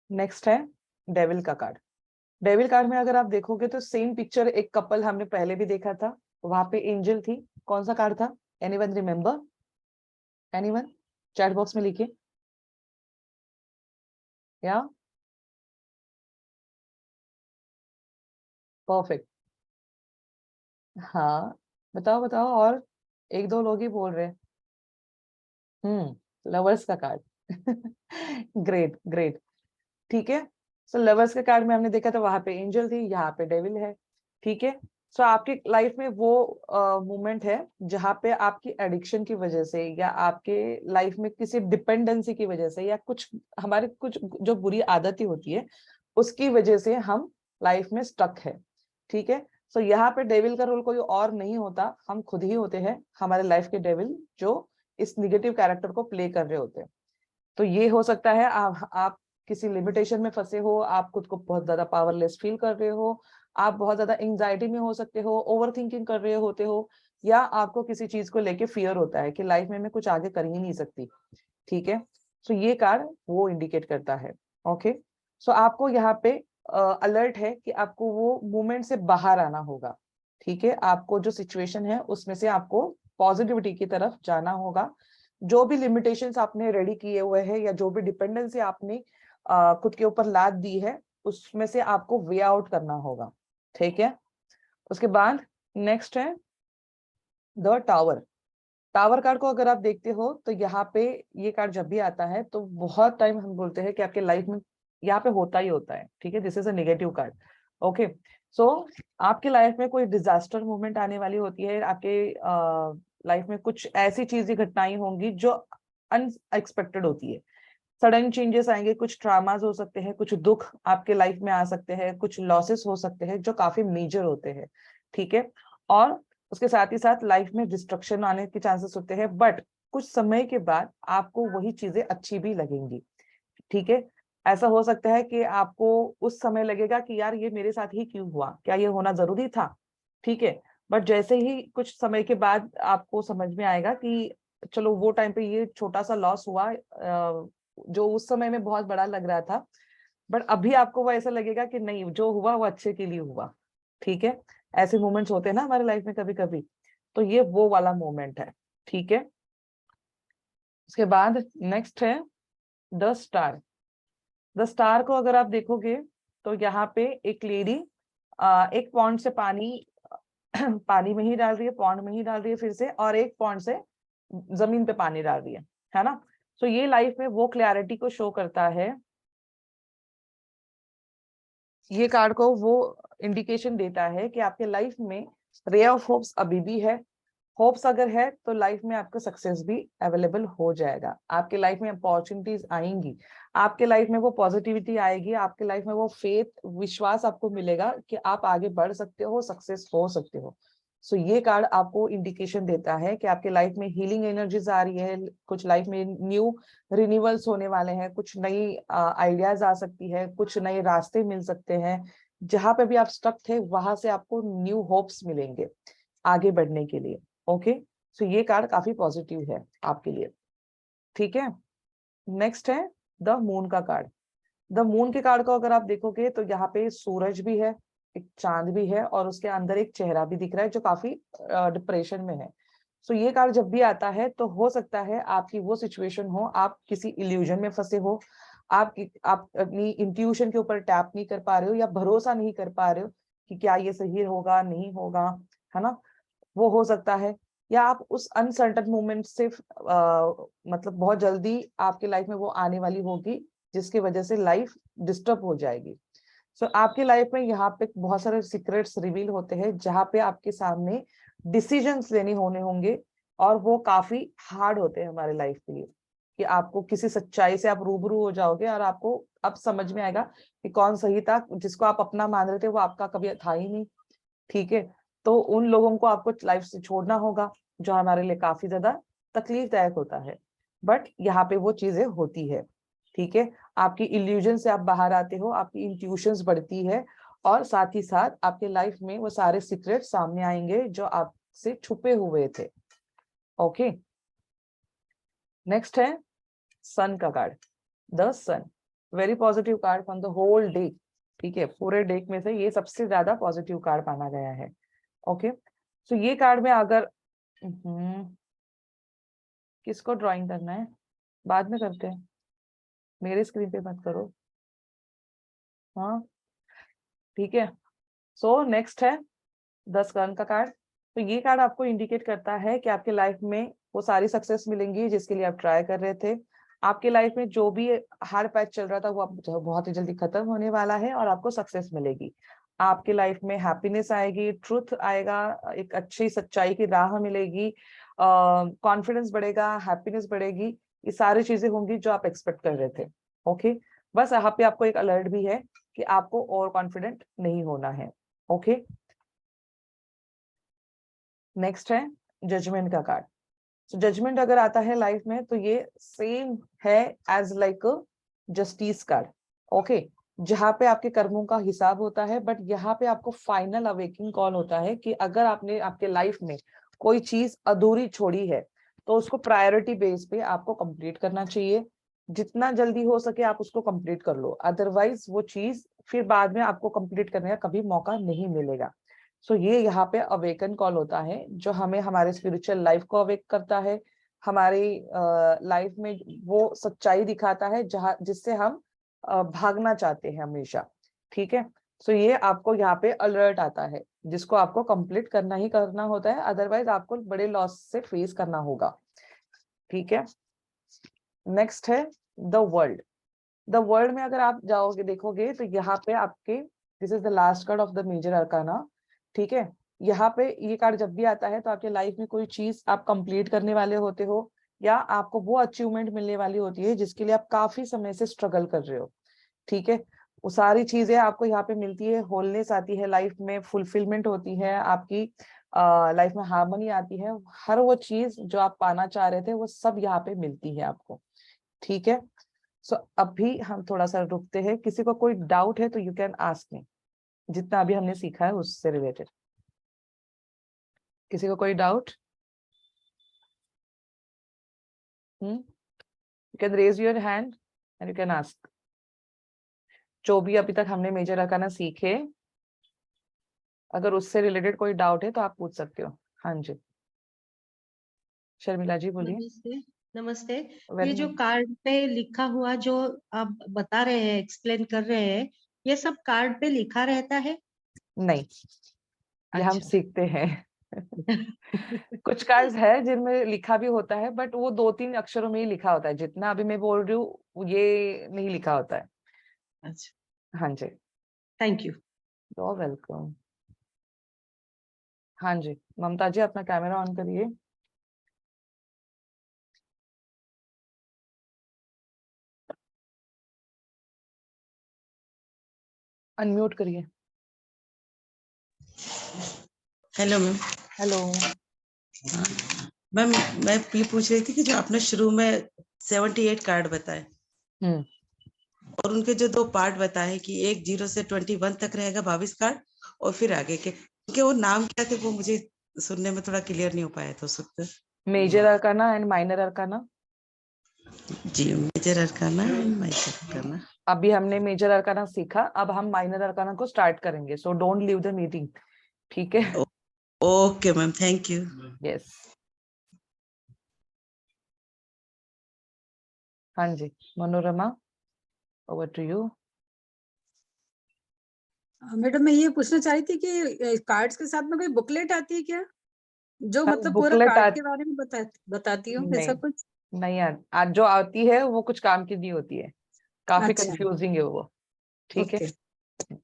नेक्स्ट है डेविल का कार्ड। डेविल कार्ड में अगर आप देखोगे तो सेम पिक्चर एक कपल हमने पहले भी देखा था, वहां पे एंजल थी। कौन सा कार्ड था? Anyone remember? Anyone? Chat box में लिखिए। या परफेक्ट। हाँ, बताओ बताओ, और एक दो लोग ही बोल रहे हैं। लवर्स का कार्ड। ग्रेट ग्रेट, ठीक है। सो लवर्स के कार्ड में हमने देखा था वहां पे एंजल थी, यहाँ पे डेविल है। ठीक है, सो आपकी लाइफ में वो मोमेंट है जहाँ पे आपकी एडिक्शन की वजह से, या आपके लाइफ में किसी डिपेंडेंसी की वजह से, या कुछ हमारे कुछ जो बुरी आदतें होती है उसकी वजह से हम लाइफ में स्टक है। ठीक है, सो यहाँ पे डेविल का रोल कोई और नहीं होता, हम खुद ही होते हैं हमारे लाइफ के डेविल, जो इस निगेटिव कैरेक्टर को प्ले कर रहे होते हैं। तो ये हो सकता है आप किसी लिमिटेशन में फंसे हो, आप खुद को बहुत ज्यादा पावरलेस फील कर रहे हो, आप बहुत ज्यादा एंजाइटी में हो सकते हो, ओवर थिंकिंग कर रहे होते हो, या आपको किसी चीज को लेके फियर होता है कि लाइफ में मैं कुछ आगे कर ही नहीं सकती। ठीक है, सो ये कार्ड वो इंडिकेट करता है। ओके, सो आपको यहाँ पे अलर्ट है कि आपको वो मूवमेंट से बाहर आना होगा। ठीक है, आपको जो सिचुएशन है उसमें से आपको पॉजिटिविटी की तरफ जाना होगा। जो भी लिमिटेशंस आपने रेडी किए हुए हैं, या जो भी डिपेंडेंसी आपने खुद के ऊपर लाद दी है, उसमें से आपको वे आउट करना होगा। ठीक है, उसके बाद नेक्स्ट है द टावर। टावर कार्ड को अगर आप देखते हो तो यहाँ पे ये कार्ड जब भी आता है तो बहुत टाइम हम बोलते हैं कि आपके लाइफ में यहाँ पे होता ही होता है। ठीक है, this is a negative card. Okay, so आपकी लाइफ में कोई डिजास्टर मूवमेंट आने वाली होती है, आपके लाइफ में कुछ ऐसी चीजें घटनाएं होंगी जो अनएक्सपेक्टेड होती है, सडन चेंजेस आएंगे, कुछ ट्रामास हो सकते हैं, कुछ दुख आपके लाइफ में आ सकते हैं, कुछ लॉसेस हो सकते हैं जो काफी मेजर होते हैं। ठीक है, और उसके साथ ही साथ लाइफ में डिस्ट्रक्शन आने के चांसेस होते हैं, बट कुछ समय के बाद आपको वही चीजें अच्छी भी लगेंगी। ठीक है, ऐसा हो सकता है कि आपको उस समय लगेगा कि यार ये मेरे साथ ही क्यों हुआ, क्या ये होना जरूरी था। ठीक है, बट जैसे ही कुछ समय के बाद आपको समझ में आएगा कि चलो वो टाइम पे ये छोटा सा लॉस हुआ, जो उस समय में बहुत बड़ा लग रहा था, बट अभी आपको वो ऐसा लगेगा कि नहीं, जो हुआ वो अच्छे के लिए हुआ। ठीक है, ऐसे मोमेंट्स होते हैं ना हमारे लाइफ में कभी कभी, तो ये वो वाला मोमेंट है। ठीक है, उसके बाद नेक्स्ट है द स्टार। द स्टार को अगर आप देखोगे तो यहाँ पे एक लेडी एक पॉन्ड से पानी पानी में ही डाल रही है, पॉन्ड में ही डाल रही है फिर से, और एक पॉन्ड से जमीन पे पानी डाल रही है ना। तो ये लाइफ में वो क्लैरिटी को शो करता है, ये कार्ड को वो इंडिकेशन देता है कि आपके लाइफ में रे ऑफ होप्स अभी भी है, होप्स अगर है तो लाइफ में आपको सक्सेस भी अवेलेबल हो जाएगा, आपके लाइफ में अपॉर्चुनिटीज आएंगी, आपके लाइफ में वो पॉजिटिविटी आएगी, आपके लाइफ में वो फेथ, विश्वास आपको मिलेगा कि आप आगे बढ़ सकते हो, सक्सेस हो सकते हो। सो ये कार्ड आपको इंडिकेशन देता है कि आपके लाइफ में हीलिंग एनर्जीज आ रही है, कुछ लाइफ में न्यू रिन्यूअल्स होने वाले हैं, कुछ नई आइडियाज आ सकती है, कुछ नए रास्ते मिल सकते हैं, जहां पे भी आप स्टक थे वहां से आपको न्यू होप्स मिलेंगे आगे बढ़ने के लिए। ओके, सो ये कार्ड काफी पॉजिटिव है आपके लिए। ठीक है, नेक्स्ट है द मून का कार्ड। द मून के कार्ड को अगर आप देखोगे तो यहाँ पे सूरज भी है, एक चांद भी है, और उसके अंदर एक चेहरा भी दिख रहा है जो काफी डिप्रेशन में है। सो ये कार्ड जब भी आता है तो हो सकता है आपकी वो सिचुएशन हो, आप किसी इल्यूजन में फंसे हो, आप अपनी इंट्यूशन के ऊपर टैप नहीं कर पा रहे हो, या भरोसा नहीं कर पा रहे हो कि क्या ये सही होगा नहीं होगा, है ना, वो हो सकता है। या आप उस अनसर्टन मोमेंट से मतलब बहुत जल्दी आपके लाइफ में वो आने वाली होगी जिसकी वजह से लाइफ डिस्टर्ब हो जाएगी। सो आपकी लाइफ में यहाँ पे बहुत सारे सीक्रेट्स रिवील होते हैं जहाँ पे आपके सामने डिसीजंस लेने होने होंगे, और वो काफी हार्ड होते हैं हमारे लाइफ के लिए, कि आपको किसी सच्चाई से आप रूबरू हो जाओगे और आपको अब समझ में आएगा कि कौन सही था, जिसको आप अपना मान रहे थे वो आपका कभी था ही नहीं। ठीक है, तो उन लोगों को आपको लाइफ से छोड़ना होगा, जो हमारे लिए काफी ज्यादा तकलीफदायक होता है, बट यहाँ पे वो चीजें होती है। ठीक है, आपकी इल्यूजन से आप बाहर आते हो, आपकी इंट्यूशंस बढ़ती है, और साथ ही साथ आपके लाइफ में वो सारे सीक्रेट सामने आएंगे जो आपसे छुपे हुए थे। ओके, नेक्स्ट है सन का card. The sun, very positive card from the whole day. ठीक है, पूरे डे में से ये सबसे ज्यादा पॉजिटिव कार्ड माना गया है। ओके, सो ये कार्ड में अगर किसको ड्राइंग करना है बाद में करते हैं, मेरे स्क्रीन पे मत करो। हाँ, ठीक है, सो नेक्स्ट है 10 का कार्ड। तो ये कार्ड आपको इंडिकेट करता है कि आपके लाइफ में वो सारी सक्सेस मिलेंगी जिसके लिए आप ट्राई कर रहे थे। आपके लाइफ में जो भी हार्ड पैच चल रहा था वो बहुत ही जल्दी खत्म होने वाला है, और आपको सक्सेस मिलेगी। आपके लाइफ में हैप्पीनेस आएगी, ट्रुथ आएगा, एक अच्छी सच्चाई की राह मिलेगी, कॉन्फिडेंस बढ़ेगा, हैप्पीनेस बढ़ेगी, ये सारी चीजें होंगी जो आप एक्सपेक्ट कर रहे थे। ओके, बस यहाँ पे आपको एक अलर्ट भी है कि आपको ओवर कॉन्फिडेंट नहीं होना है। ओके, नेक्स्ट है जजमेंट का कार्ड। सो जजमेंट अगर आता है लाइफ में तो ये सेम है as like justice card. Okay, जहाँ पे आपके कर्मों का हिसाब होता है, बट यहाँ पे आपको फाइनल अवेकिंग कॉल होता है कि अगर आपने आपके लाइफ में कोई चीज अधूरी छोड़ी है तो उसको प्रायोरिटी बेस पे आपको कंप्लीट करना चाहिए। जितना जल्दी हो सके आप उसको कंप्लीट कर लो, अदरवाइज वो चीज फिर बाद में आपको कंप्लीट करने का कभी मौका नहीं मिलेगा। सो ये यहाँ पे अवेकन कॉल होता है जो हमें हमारे स्पिरिचुअल लाइफ को अवेक करता है, हमारी लाइफ में वो सच्चाई दिखाता है जहाँ जिससे हम भागना चाहते हैं हमेशा। ठीक है, सो ये आपको यहाँ पे अलर्ट आता है जिसको आपको कंप्लीट करना ही करना होता है, अदरवाइज आपको बड़े लॉस से फेस करना होगा। ठीक है, नेक्स्ट है द वर्ल्ड। द वर्ल्ड में अगर आप जाओगे देखोगे तो यहाँ पे आपके this is the last card of the major arcana. ठीक है, यहाँ पे ये कार्ड जब भी आता है तो आपके लाइफ में कोई चीज आप कंप्लीट करने वाले होते हो, या आपको वो अचीवमेंट मिलने वाली होती है जिसके लिए आप काफी समय से स्ट्रगल कर रहे हो। ठीक है, वो सारी चीजें आपको यहाँ पे मिलती है, होलनेस आती है लाइफ में, फुलफिलमेंट होती है आपकी लाइफ में, हार्मनी आती है, हर वो चीज जो आप पाना चाह रहे थे वो सब यहाँ पे मिलती है आपको। ठीक है, सो अभी हम थोड़ा सा रुकते हैं, किसी को कोई डाउट है तो यू कैन आस्क मी, जितना अभी हमने सीखा है उससे रिलेटेड। किसी को कोई doubt? You can raise your hand and you can ask. जो भी अभी तक हमने मेजर अरकाना सीखे, अगर उससे रिलेटेड कोई डाउट है तो आप पूछ सकते हो। हाँ जी, शर्मिला जी बोलिए। नमस्ते। नमस्ते। ये वेरी जो कार्ड पे लिखा हुआ जो आप बता रहे हैं, एक्सप्लेन कर रहे हैं, ये सब कार्ड पे लिखा रहता है? नहीं, ये हम अच्छा। सीखते हैं। कुछ कार्ड्स है जिनमें लिखा भी होता है, बट वो 2-3 अक्षरों में ही लिखा होता है, जितना अभी मैं बोल रही हूँ ये नहीं लिखा होता है। अच्छा, हाँ जी, थैंक यू। You welcome. हाँ जी, ममता जी अपना कैमरा ऑन करिए। अनम्यूट करिए। Hello ma'am. हेलो। मैम मैं ये पूछ रही थी कि जो आपने शुरू में 78 कार्ड बताए और उनके जो 2 पार्ट बताए कि 10 से 21 तक रहेगा 22 कार्ड और फिर आगे के उनके वो नाम क्या थे, वो मुझे सुनने में थोड़ा क्लियर नहीं हो पाया था उस वक्त। Major arcana and minor arcana. जी, major arcana and minor arcana. अभी हमने मेजर अरकाना सीखा, अब हम माइनर अरकाना को स्टार्ट करेंगे, so don't leave the meeting, ठीक है? Okay ma'am, thank you. Yes. हाँ जी, Manorama, over to you. Madam मैं ये पूछना चाह रही थी कि कार्ड्स के साथ में कोई बुकलेट आती है क्या, जो हाँ, मतलब पूरा बुकलेट कार्ड के बारे में बताती हो, ऐसा नहीं, कुछ? नहीं यार, आज जो आती है वो कुछ काम की नहीं होती है, काफी अच्छा, कंफ्यूजिंग है वो, ठीक है? ओके।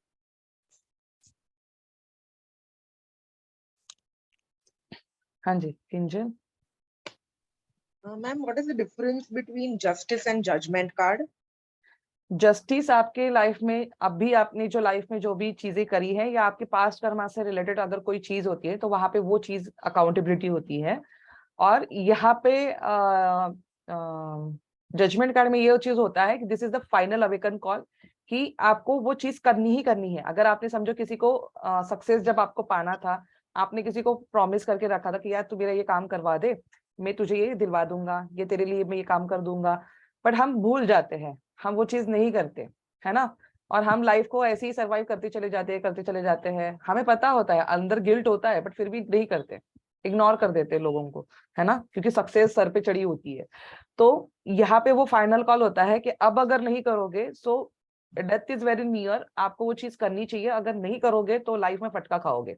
हाँ जी, Kinjal. Ma'am, what is the difference between justice and judgment card? Justice आपके लाइफ में, अभी आपने जो लाइफ में जो भी चीजें करी है या आपके पास्ट कर्मा से रिलेटेड अगर कोई चीज होती है तो वहां पे वो चीज अकाउंटेबिलिटी होती है। और यहाँ पे जजमेंट कार्ड में ये चीज होता है कि this is the final awaken call, कि आपको वो चीज करनी ही करनी है। अगर आपने समझो किसी को सक्सेस जब आपको पाना था, आपने किसी को प्रॉमिस करके रखा था कि यार तू मेरा ये काम करवा दे, मैं तुझे ये दिलवा दूंगा, ये तेरे लिए मैं ये काम कर दूंगा, बट हम भूल जाते हैं, हम वो चीज नहीं करते, है ना? और हम लाइफ को ऐसे ही सर्वाइव करते चले जाते हैं, करते चले जाते हैं, हमें पता होता है, अंदर गिल्ट होता है, बट फिर भी नहीं करते, इग्नोर कर देते हैं लोगों को, है ना? क्योंकि सक्सेस सर पे चढ़ी होती है। तो यहाँ पे वो फाइनल कॉल होता है कि अब अगर नहीं करोगे so death is very near, आपको वो चीज करनी चाहिए, अगर नहीं करोगे तो लाइफ में फटका खाओगे,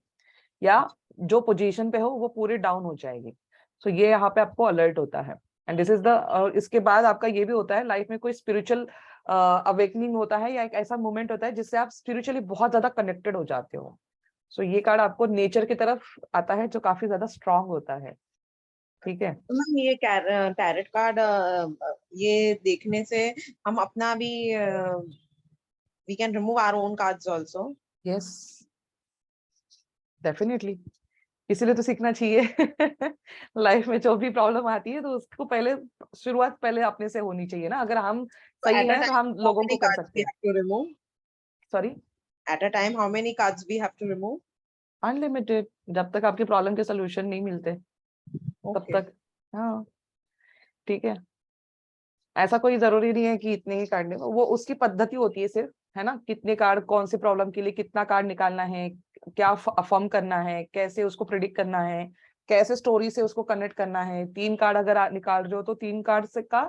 या जो पोजीशन पे हो वो पूरी डाउन हो जाएगी। सो ये यहाँ पे आपको अलर्ट होता है। एंड दिस इज द, इसके बाद आपका ये भी होता है लाइफ में कोई स्पिरिचुअल अवेकनिंग होता है, या एक ऐसा मोमेंट होता है जिससे आप स्पिरिचुअली बहुत ज्यादा कनेक्टेड हो जाते हो। सो ये कार्ड आपको नेचर की तरफ आता है, जो काफी ज्यादा स्ट्रांग होता है, ठीक है? तो मैम ये टैरेट कार्ड ये देखने से हम अपना भी we can remove our own cards also. Yes, definitely, इसीलिए तो सीखना चाहिए। लाइफ में जो भी प्रॉब्लम आती है तो उसको पहले, शुरुआत पहले अपने से होनी चाहिए ना। अगर हम So सही at a हैं तो time, हम how लोगों को many कर cards सकते we हैं। have to remove? Sorry? At a time, how many cards we have to remove? Unlimited, जब तक आपकी प्रॉब्लम के सोल्यूशन नहीं मिलते तब Okay. तक। हाँ, ठीक है, ऐसा कोई जरूरी नहीं है कि इतने ही कार्ड, वो उसकी पद्धति होती है सिर्फ, है ना? कितने कार्ड कौन से प्रॉब्लम के लिए कितना कार्ड निकालना है, क्या अफर्म करना है, कैसे उसको प्रिडिक्ट करना है, कैसे स्टोरी से उसको कनेक्ट करना है। 3 कार्ड अगर आप निकाल रहे हो तो 3 कार्ड से का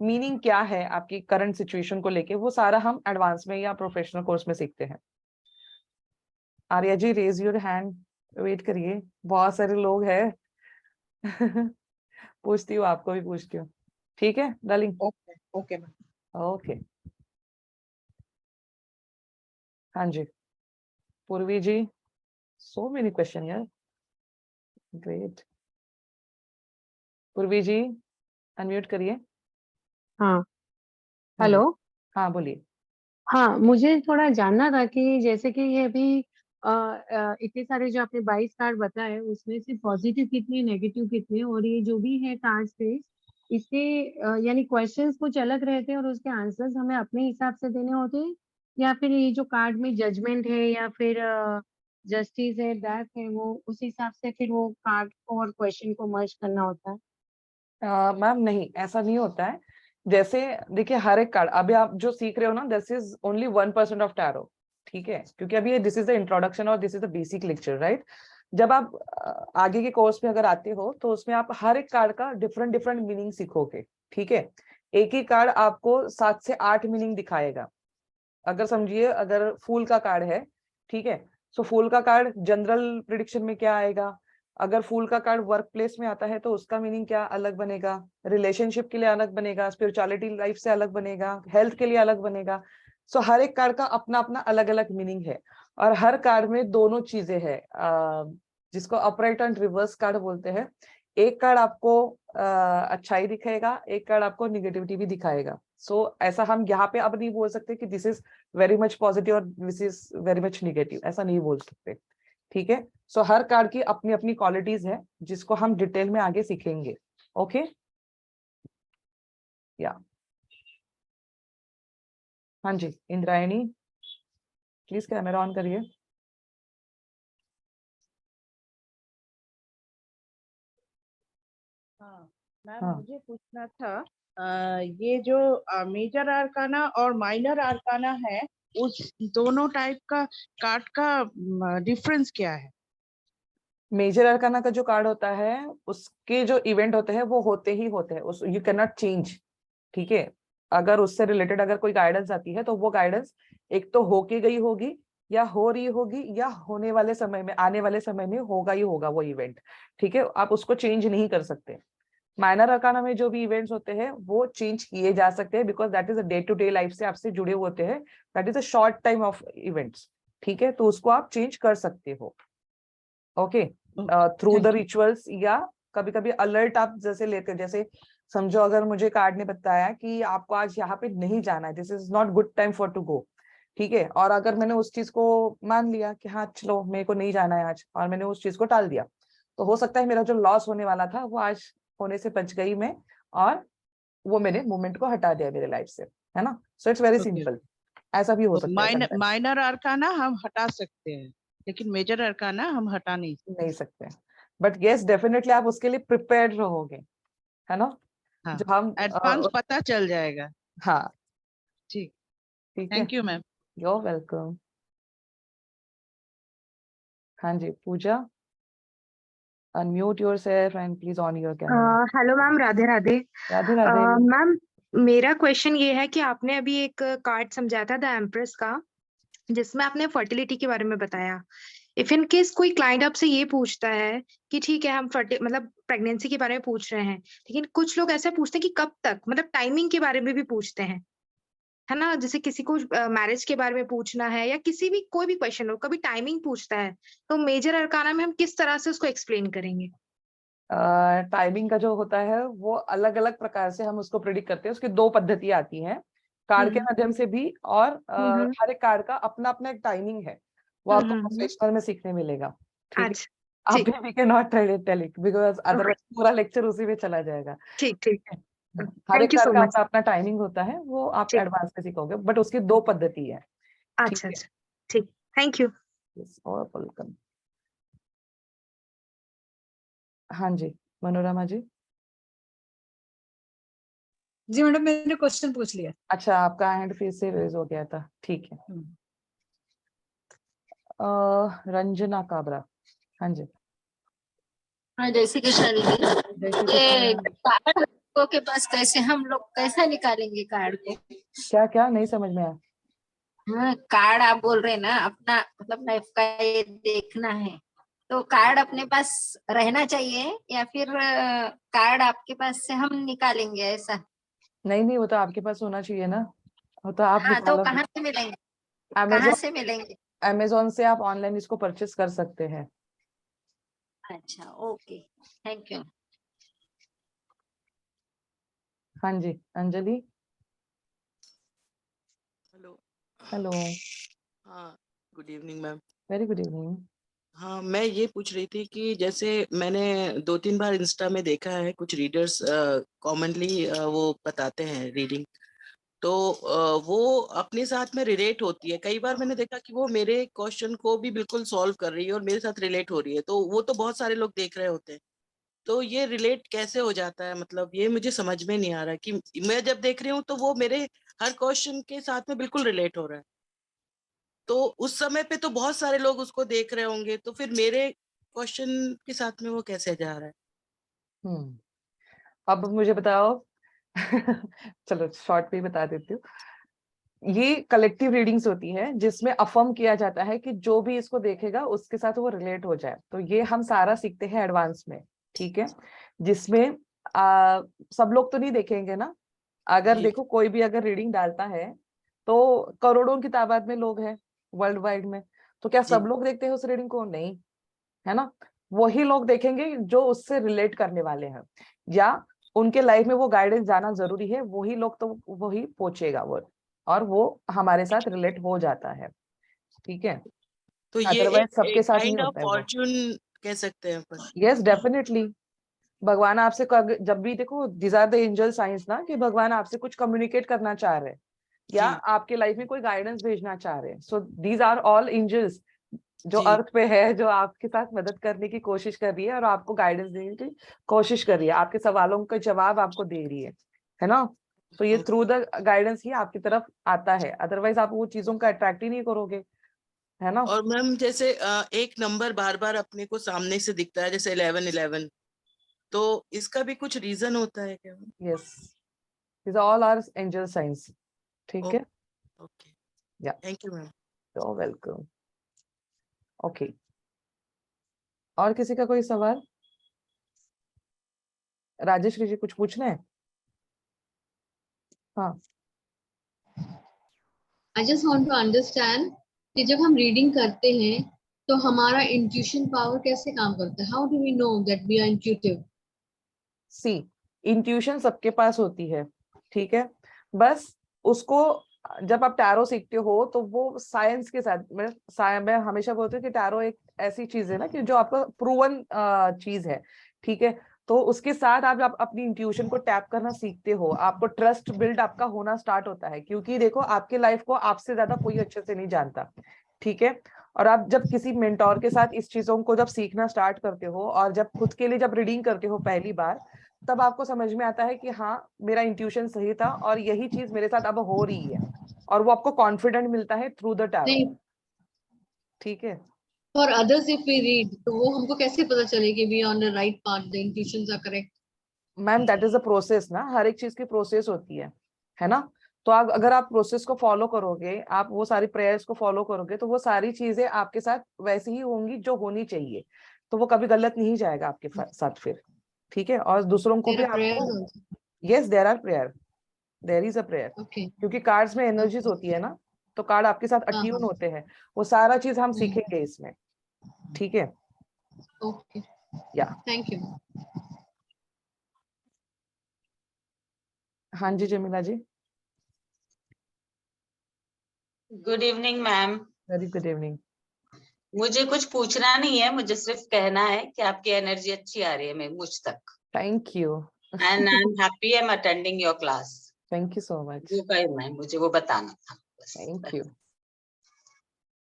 मीनिंग क्या है आपकी करंट सिचुएशन को लेके, वो सारा हम एडवांस में या प्रोफेशनल कोर्स में सीखते हैं। Arya ji, raise your hand, wait करिए, बहुत सारे लोग हैं। पूछती हूँ, आपको भी पूछती हूँ, ठीक है darling? Okay. Okay, ma'am. Okay. हाँ जी, पूर्वी जी, सो मेनी क्वेश्चन यार, ग्रेट। पूर्वी जी, अनम्यूट करिए। हाँ, हाँ जी, हेलो। हाँ बोलिए। हाँ, मुझे थोड़ा जानना था कि जैसे कि ये अभी इतने सारे जो आपने 22 कार्ड बताए उसमें से पॉजिटिव कितने, नेगेटिव कितने, और ये जो भी है कार्ड से इसके यानी क्वेश्चंस कुछ अलग रहते हैं और उसके आंसर्स हमें अपने हिसाब से देने होते हैं, या फिर ये जो कार्ड में जजमेंट है या फिर जस्टिस है, डेथ है, वो उस हिसाब से फिर वो कार्ड को और क्वेश्चन को मर्ज करना होता है? मैम नहीं, ऐसा नहीं होता है। जैसे देखिए, हर एक कार्ड अभी आप जो सीख रहे हो ना, this is only 1% of tarot, ठीक है? क्योंकि अभी ये दिस इज द इंट्रोडक्शन और this is the basic lecture, right? जब आप आगे के कोर्स में अगर आते हो तो उसमें आप हर एक कार्ड का डिफरेंट डिफरेंट मीनिंग सीखोगे, ठीक है? एक ही कार्ड आपको 7 से 8 मीनिंग दिखाएगा। अगर समझिए, अगर फूल का कार्ड है, ठीक है, सो फूल का कार्ड जनरल प्रिडिक्शन में क्या आएगा, अगर फूल का कार्ड वर्क प्लेस में आता है तो उसका मीनिंग क्या अलग बनेगा, रिलेशनशिप के लिए अलग बनेगा, स्पिरिचुअलिटी लाइफ से अलग बनेगा, हेल्थ के लिए अलग बनेगा। सो हर एक कार्ड का अपना अपना अलग अलग मीनिंग है, और हर कार्ड में दोनों चीजें हैं। जिसको अपराइट एंड रिवर्स कार्ड बोलते हैं। एक कार्ड आपको अच्छाई दिखाएगा, एक कार्ड आपको निगेटिविटी भी दिखाएगा। सो ऐसा हम यहाँ पे अब नहीं बोल सकते कि this is very much positive और this is very much negative, ऐसा नहीं बोल सकते, ठीक है। सो हर कार्ड की अपनी अपनी क्वालिटीज है जिसको हम डिटेल में आगे सीखेंगे। ओके या हाँ जी, इंद्रायणी प्लीज कैमरा ऑन करिए। हाँ मैम, हाँ। मुझे पूछना था ये जो मेजर आर्काना और माइनर आर्काना है, उस दोनों टाइप का कार्ड का डिफरेंस क्या है? मेजर अरकाना का जो कार्ड होता है उसके जो इवेंट होते हैं वो होते ही होते हैं, उस यू कैन नॉट चेंज, ठीक है। अगर उससे रिलेटेड अगर कोई गाइडेंस आती है तो वो गाइडेंस एक तो होके गई होगी या हो रही होगी या होने वाले समय में, आने वाले समय में होगा ही होगा वो इवेंट, ठीक है। आप उसको चेंज नहीं कर सकते। माइनर अरकाना में जो भी इवेंट्स होते हैं वो चेंज किए जा सकते हैं because that is a day to day life से आपसे जुड़े होते हैं, that is a short time of events, ठीक है। तो उसको आप चेंज कर सकते हो, okay, through the thank you. Rituals, या कभी कभी अलर्ट आप जैसे लेते हो, जैसे समझो अगर मुझे कार्ड ने बताया कि आपको आज यहाँ पे नहीं जाना है, this is not good time for to go, ठीक है, और अगर मैंने उस चीज को मान लिया कि हाँ चलो मेरे को नहीं जाना है आज, और मैंने उस चीज को टाल दिया, तो हो सकता है मेरा जो लॉस होने वाला था वो आज होने से बच गई मैं, और वो मेरे मूवमेंट को हटा दिया मेरे लाइफ से, है ना। So it's very Okay. Simple, ऐसा भी हो सकता है sometimes। माइनर आर्काना हम हटा सकते हैं, लेकिन मेजर आर्काना हम हटा नहीं सकते। नहीं सकते, बट यस डेफिनेटली आप उसके लिए प्रिपेयर्ड रहोगे, है ना। हाँ, जब हम एडवांस पता चल जाएगा। हाँ ठीक, ठीक है, thank you ma'am. You are welcome. हाँ जी Pooja, unmute yourself and please on your camera. Hello ma'am, Radhe Radhe. Radhe Radhe. Ma'am, मेरा क्वेश्चन ये है कि आपने अभी एक कार्ड समझाया था द एम्प्रेस का, जिसमें आपने फर्टिलिटी के बारे में बताया। इफ इन केस कोई क्लाइंट आपसे ये पूछता है कि ठीक है हम मतलब प्रेगनेंसी के बारे में पूछ रहे हैं, लेकिन कुछ लोग ऐसे पूछते हैं कि कब तक, मतलब टाइमिंग के बारे में भी पूछते हैं, है ना। जैसे किसी को मैरिज के बारे में पूछना है या किसी भी कोई भी क्वेश्चन हो, कभी टाइमिंग पूछता है, तो मेजर अरकाना में हम किस तरह से उसको एक्सप्लेन करेंगे? टाइमिंग का जो होता है वो अलग अलग प्रकार से हम उसको प्रिडिक्ट करते हैं, उसकी दो पद्धति आती हैं, कार्ड के माध्यम से भी, और हम्म, हर एक कार्ड का अपना अपना एक टाइमिंग है, वो आपको प्रोफेशनल में सीखने मिलेगा, ठीक है। अच्छा, आप ठीक, भी can not tell it because okay, otherwise पूरा लेक्चर उसी में चला जाएगा, ठीक ठीक ठीक। है। हर एक थैंक यू कार्ड सो का मच। अपना अपना टाइमिंग होता है, वो आप ठीक, एडवांस में सीखोगे, बट उसकी दो पद्धति है, ठीक अच्छा है। अच्छा, ठीक, थैंक यू। Yes, और वेलकम। हाँ जी मनोरमा जी। जी मैडम, मैंने क्वेश्चन पूछ लिया। अच्छा आपका हैंड फिर से रेज हो गया था, ठीक है। रंजना काबरा, हाँ जी। हाँ, जैसे कि कृष्ण दीदी, जय श्री ये कृष्ण। कार्ड हम लोगों के पास कैसे, हम लोग कैसे निकालेंगे कार्ड को? क्या क्या नहीं समझ में आया। हाँ, कार्ड आप बोल रहे हैं ना, अपना मतलब लाइफ का ये देखना है, तो कार्ड अपने पास रहना चाहिए या फिर कार्ड आपके पास से हम निकालेंगे ऐसा? नहीं नहीं, वो तो आपके पास होना चाहिए ना, वो तो आप हाँ, तो निकालोगे। कहाँ से मिलेंगे? कहाँ अमेजोन, से मिलेंगे? अमेजोन से आप ऑनलाइन इसको परचेस कर सकते हैं। अच्छा, ओके, थैंक यू। हाँ जी अंजलि। हेलो। हेलो। हाँ, good evening ma'am. Very good evening. हाँ, मैं ये पूछ रही थी कि जैसे मैंने 2-3 बार इंस्टा में देखा है, कुछ रीडर्स कॉमनली वो बताते हैं रीडिंग, तो वो अपने साथ में रिलेट होती है। कई बार मैंने देखा कि वो मेरे क्वेश्चन को भी बिल्कुल सॉल्व कर रही है और मेरे साथ रिलेट हो रही है, तो वो तो बहुत सारे लोग देख रहे होते हैं, तो ये रिलेट कैसे हो जाता है? मतलब ये मुझे समझ में नहीं आ रहा कि मैं जब देख रही हूँ तो वो मेरे हर क्वेश्चन के साथ में बिल्कुल रिलेट हो रहा है, तो उस समय पे तो बहुत सारे लोग उसको देख रहे होंगे, तो फिर मेरे क्वेश्चन के साथ में वो कैसे जा रहा है? हम्म, अब मुझे बताओ। चलो शॉर्ट में ही बता देती हूँ। ये कलेक्टिव रीडिंग्स होती है जिसमें अफर्म किया जाता है कि जो भी इसको देखेगा उसके साथ वो रिलेट हो जाए, तो ये हम सारा सीखते हैं एडवांस में, ठीक है। जिसमें सब लोग तो नहीं देखेंगे ना, अगर जी। देखो कोई भी अगर रीडिंग डालता है तो करोड़ों की तादाद में लोग हैं वर्ल्ड वाइड में, तो क्या जी। सब लोग देखते हैं उस रीडिंग को? नहीं, है ना। वही लोग देखेंगे जो उससे रिलेट करने वाले हैं, या उनके लाइफ में वो गाइडेंस जाना जरूरी है, वही लोग तो वही पहुंचेगा वो, और वो हमारे साथ रिलेट हो जाता है। ठीक है, तो ये अदरवाइज सबके एक साथ नहीं काइंड ऑफ होता है वो। फॉर्चून कह सकते हैं अपन। यस डेफिनेटली, भगवान आपसे जब भी देखो, this are the angel science ना, कि भगवान आपसे कुछ कम्युनिकेट करना चाह रहे हैं या जी। आपके लाइफ में कोई गाइडेंस भेजना चाह रहे हैं। So these are all angels जो जी। अर्थ पे है, जो आपके साथ मदद करने की कोशिश कर रही है और आपको गाइडेंस देने की कोशिश कर रही है, आपके सवालों का जवाब आपको दे रही है ना। तो ये थ्रू द गाइडेंस ही आपकी तरफ आता है, अदरवाइज आप वो चीजों का अट्रैक्ट ही नहीं करोगे, है ना। और मैम जैसे एक नंबर बार बार अपने को सामने से दिखता है, जैसे 1111, तो इसका भी कुछ रीजन होता है क्या? Yes, this all are angel science. ठीक है, ओके, या थैंक यू मैम। तो वेलकम। ओके, और किसी का कोई सवाल? राजेश्वरी जी कुछ पूछना है? हाँ, I just want to understand कि जब हम रीडिंग करते हैं तो हमारा इंट्यूशन पावर कैसे काम करता है? How do we know that we are intuitive? See, intuition सबके पास होती है, ठीक है, बस उसको जब आप टैरो सीखते हो तो वो साइंस के साथ, मैं हमेशा बोलती हूँ कि टैरो एक ऐसी चीज है ना कि जो आपका प्रूवन चीज है, ठीक है। तो उसके साथ आप अपनी इंट्यूशन को टैप करना सीखते हो, आपको ट्रस्ट बिल्ड आपका होना स्टार्ट होता है, क्योंकि देखो आपके लाइफ को आपसे ज्यादा कोई अच्छे से नहीं जानता, ठीक है। और आप जब किसी मेंटोर के साथ इस चीजों को जब सीखना स्टार्ट करते हो और जब खुद के लिए जब रीडिंग करते हो पहली बार, तब आपको समझ में आता है कि हाँ, मेरा इंट्यूशन सही था और यही चीज मेरे साथ अब हो रही है, और वो आपको कॉन्फिडेंट मिलता है थ्रू द टैरो। नहीं, ठीक है, for others if we read तो वो हमको कैसे पता चले कि we on the right path, the intuitions are correct? Ma'am that is a process ना, हर एक चीज की प्रोसेस होती है ना। तो आप अगर आप प्रोसेस को फॉलो करोगे, आप वो सारी प्रेयर्स को फॉलो करोगे, तो वो सारी चीजें आपके साथ वैसी ही होंगी जो होनी चाहिए, तो वो कभी गलत नहीं जाएगा आपके साथ फिर। ठीक है, और दूसरों को भी देयर आर प्रेयर्स आपको, also? Yes there are prayer, there is a prayer, okay. क्योंकि कार्ड्स में एनर्जीज होती है ना, तो कार्ड आपके साथ हाँ अट्यून हाँ। होते हैं, वो सारा चीज हम सीखेंगे इसमें। ठीक है, ओके, या थैंक यू। हाँ जी Jamila ji, good evening ma'am. Very good evening. मुझे कुछ पूछना नहीं है, मुझे सिर्फ कहना है कि आपकी एनर्जी अच्छी आ रही है मैं मुझ तक, thank you, and I am happy I am attending your class. Thank you so much, वो कहना है, मुझे वो बताना था बस। Thank you,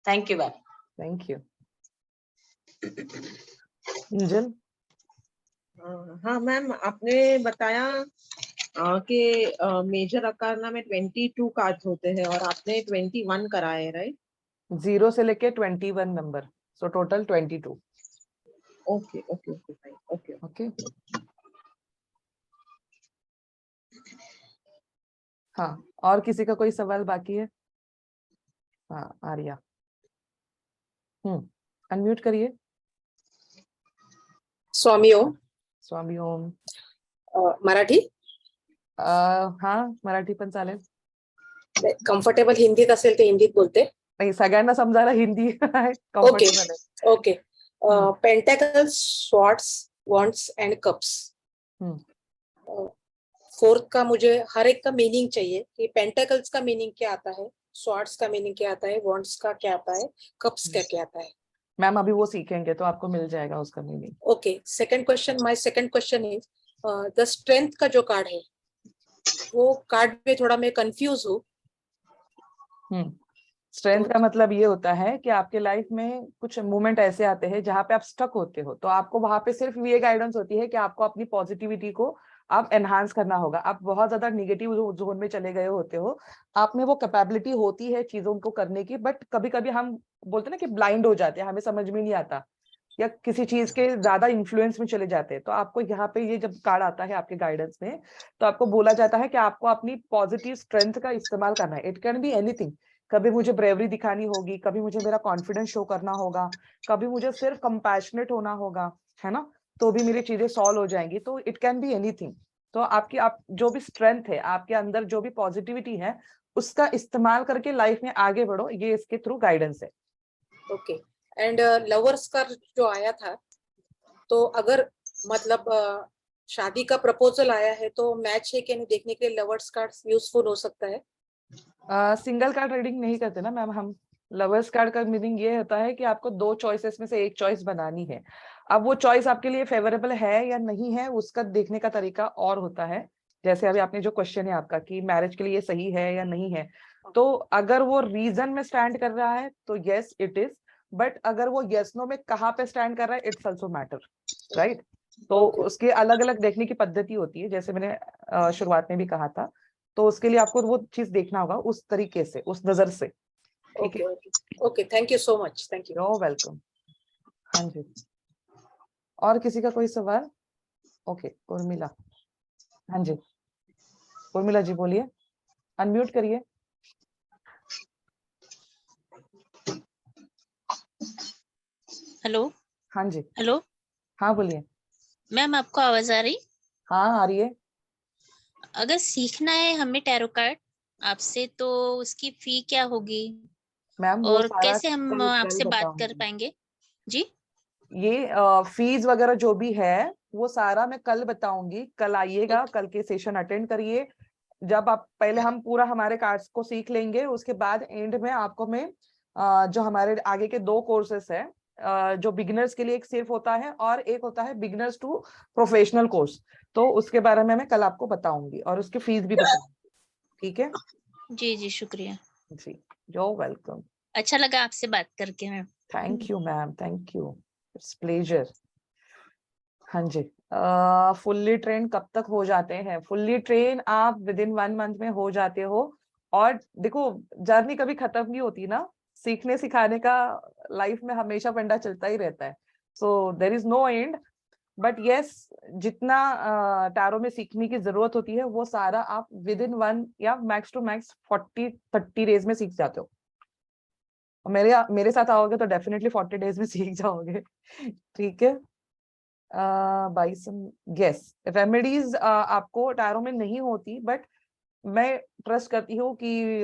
thank you ma'am. Thank you. इंजल, हाँ मैम, आपने बताया कि मेजर अकार्ना में 22 कार्ड्स होते हैं और आपने 21 कराए, राइट? 0 से लेके 21 number, so total 22। Okay okay okay fine, okay. Okay, हाँ, और किसी का कोई सवाल बाकी है? हाँ आर्या, अनम्यूट करिए। स्वामी ओम। स्वामी ओम। मराठी हाँ मराठी पण चालेल, कम्फर्टेबल हिंदीत असेल तर हिंदीत बोलते. नाही सगळ्यांना समजायला हिंदी आहे, कम्फर्टेबल आहे। Okay. Pentacles, swords, wands and cups. Fourth का मुझे हर एक का मीनिंग चाहिए कि पेंटेकल्स का मीनिंग क्या आता है, स्वॉर्ड्स का मीनिंग क्या आता है, वॉन्ड्स का क्या आता है, कप्स का क्या आता है. मैम अभी वो सीखेंगे तो आपको मिल जाएगा उसका meaning. Okay, second question, my second question is the strength का जो कार्ड है वो कार्ड पे थोड़ा मैं कंफ्यूज हूँ. स्ट्रेंथ का मतलब ये होता है कि आपके लाइफ में कुछ मोमेंट ऐसे आते हैं जहां पे आप स्टक होते हो, तो आपको वहां पे सिर्फ ये गाइडेंस होती है कि आपको अपनी पॉजिटिविटी को आप एनहांस करना होगा। आप बहुत ज्यादा निगेटिव जोन में चले गए होते हो, आप में वो कैपेबिलिटी होती है चीजों को करने की, बट कभी कभी हम बोलते हैं ना कि ब्लाइंड हो जाते हैं, हमें समझ में नहीं आता या किसी चीज के ज्यादा इन्फ्लुएंस में चले जाते हैं। तो आपको यहाँ पे ये जब कार्ड आता है आपके गाइडेंस में, तो आपको बोला जाता है कि आपको अपनी पॉजिटिव स्ट्रेंथ का इस्तेमाल करना है। इट कैन बी एनीथिंग, कभी मुझे ब्रेवरी दिखानी होगी, कभी मुझे मेरा कॉन्फिडेंस शो करना होगा, कभी मुझे सिर्फ कंपैशनेट होना होगा, है ना, तो भी मेरी चीजें सॉल्व हो जाएंगी। तो इट कैन बी एनीथिंग। तो आप जो भी स्ट्रेंथ है आपके अंदर, जो भी पॉजिटिविटी है, उसका इस्तेमाल करके लाइफ में आगे बढ़ो, ये इसके थ्रू गाइडेंस है। ओके. एंड लवर्स का जो आया था तो अगर मतलब शादी का प्रपोजल आया है तो मैच है कि नहीं देखने के लिए लवर्स कार्ड यूजफुल हो सकता है। सिंगल कार्ड रीडिंग नहीं करते ना मैम हम। लवर्स कार्ड का मीनिंग ये होता है कि आपको दो चॉइसेस में से एक चॉइस बनानी है। अब वो चॉइस आपके लिए फेवरेबल है या नहीं है उसका देखने का तरीका और होता है। जैसे अभी आपने जो क्वेश्चन है आपका कि मैरिज के लिए ये सही है या नहीं है, तो अगर वो रीजन में स्टैंड कर रहा है तो यस इट इज, बट अगर वो यस नो में कहाँ पे स्टैंड कर रहा है इट्स ऑल्सो मैटर, राइट। तो उसके अलग अलग देखने की पद्धति होती है, जैसे मैंने शुरुआत में भी कहा था। तो उसके लिए आपको वो चीज देखना होगा उस तरीके से, उस नजर से। ठीक है, okay, thank you so much, thank you. You welcome. हाँ जी, और किसी का कोई सवाल? ओके, उर्मिला। हाँ जी, उर्मिला जी बोलिए, अनम्यूट करिए। हेलो। हाँ जी, हेलो हाँ बोलिए। मैम, आपको आवाज आ रही? हाँ आ रही है। अगर सीखना है हमें टैरो कार्ड आपसे तो उसकी फी क्या होगी मैम वो और सारा कैसे हम कल आपसे बात कर बताऊंगी। पाएंगे? जी ये फीस वगैरह जो भी है वो सारा मैं कल बताऊंगी। कल आइएगा, कल के सेशन अटेंड करिए। जब आप पहले हम पूरा हमारे कार्ड्स को सीख लेंगे, उसके बाद एंड में आपको मैं जो हमारे आगे के दो कोर्सेस है, जो बिगिनर्स के लिए एक सिर्फ होता है और एक होता है बिगिनर्स टू प्रोफेशनल कोर्स, तो उसके बारे में मैं कल आपको बताऊंगी और उसकी फीस भी बताऊंगी। ठीक है जी जी, शुक्रिया जी, जो वेलकम। अच्छा लगा आपसे बात करके ma'am. Thank you ma'am, thank you, it's pleasure. हाँ जी, फुल्ली ट्रेन कब तक हो जाते हैं? फुल्ली ट्रेन आप विद इन 1 मंथ में हो जाते हो। और देखो, जर्नी कभी खत्म नहीं होती ना, सीखने सिखाने का लाइफ में हमेशा फंडा चलता ही रहता है। So there is no end, but yes, जितना टैरो में सीखने की जरूरत होती है वो सारा आप विद इन 1 या मैक्स टू मैक्स 40-30 डेज में सीख जाते हो। और मेरे साथ आओगे तो डेफिनेटली 40 डेज में सीख जाओगे। ठीक है। 22 यस, रेमेडीज आपको टैरो में नहीं होती, बट मैं ट्रस्ट करती हूँ कि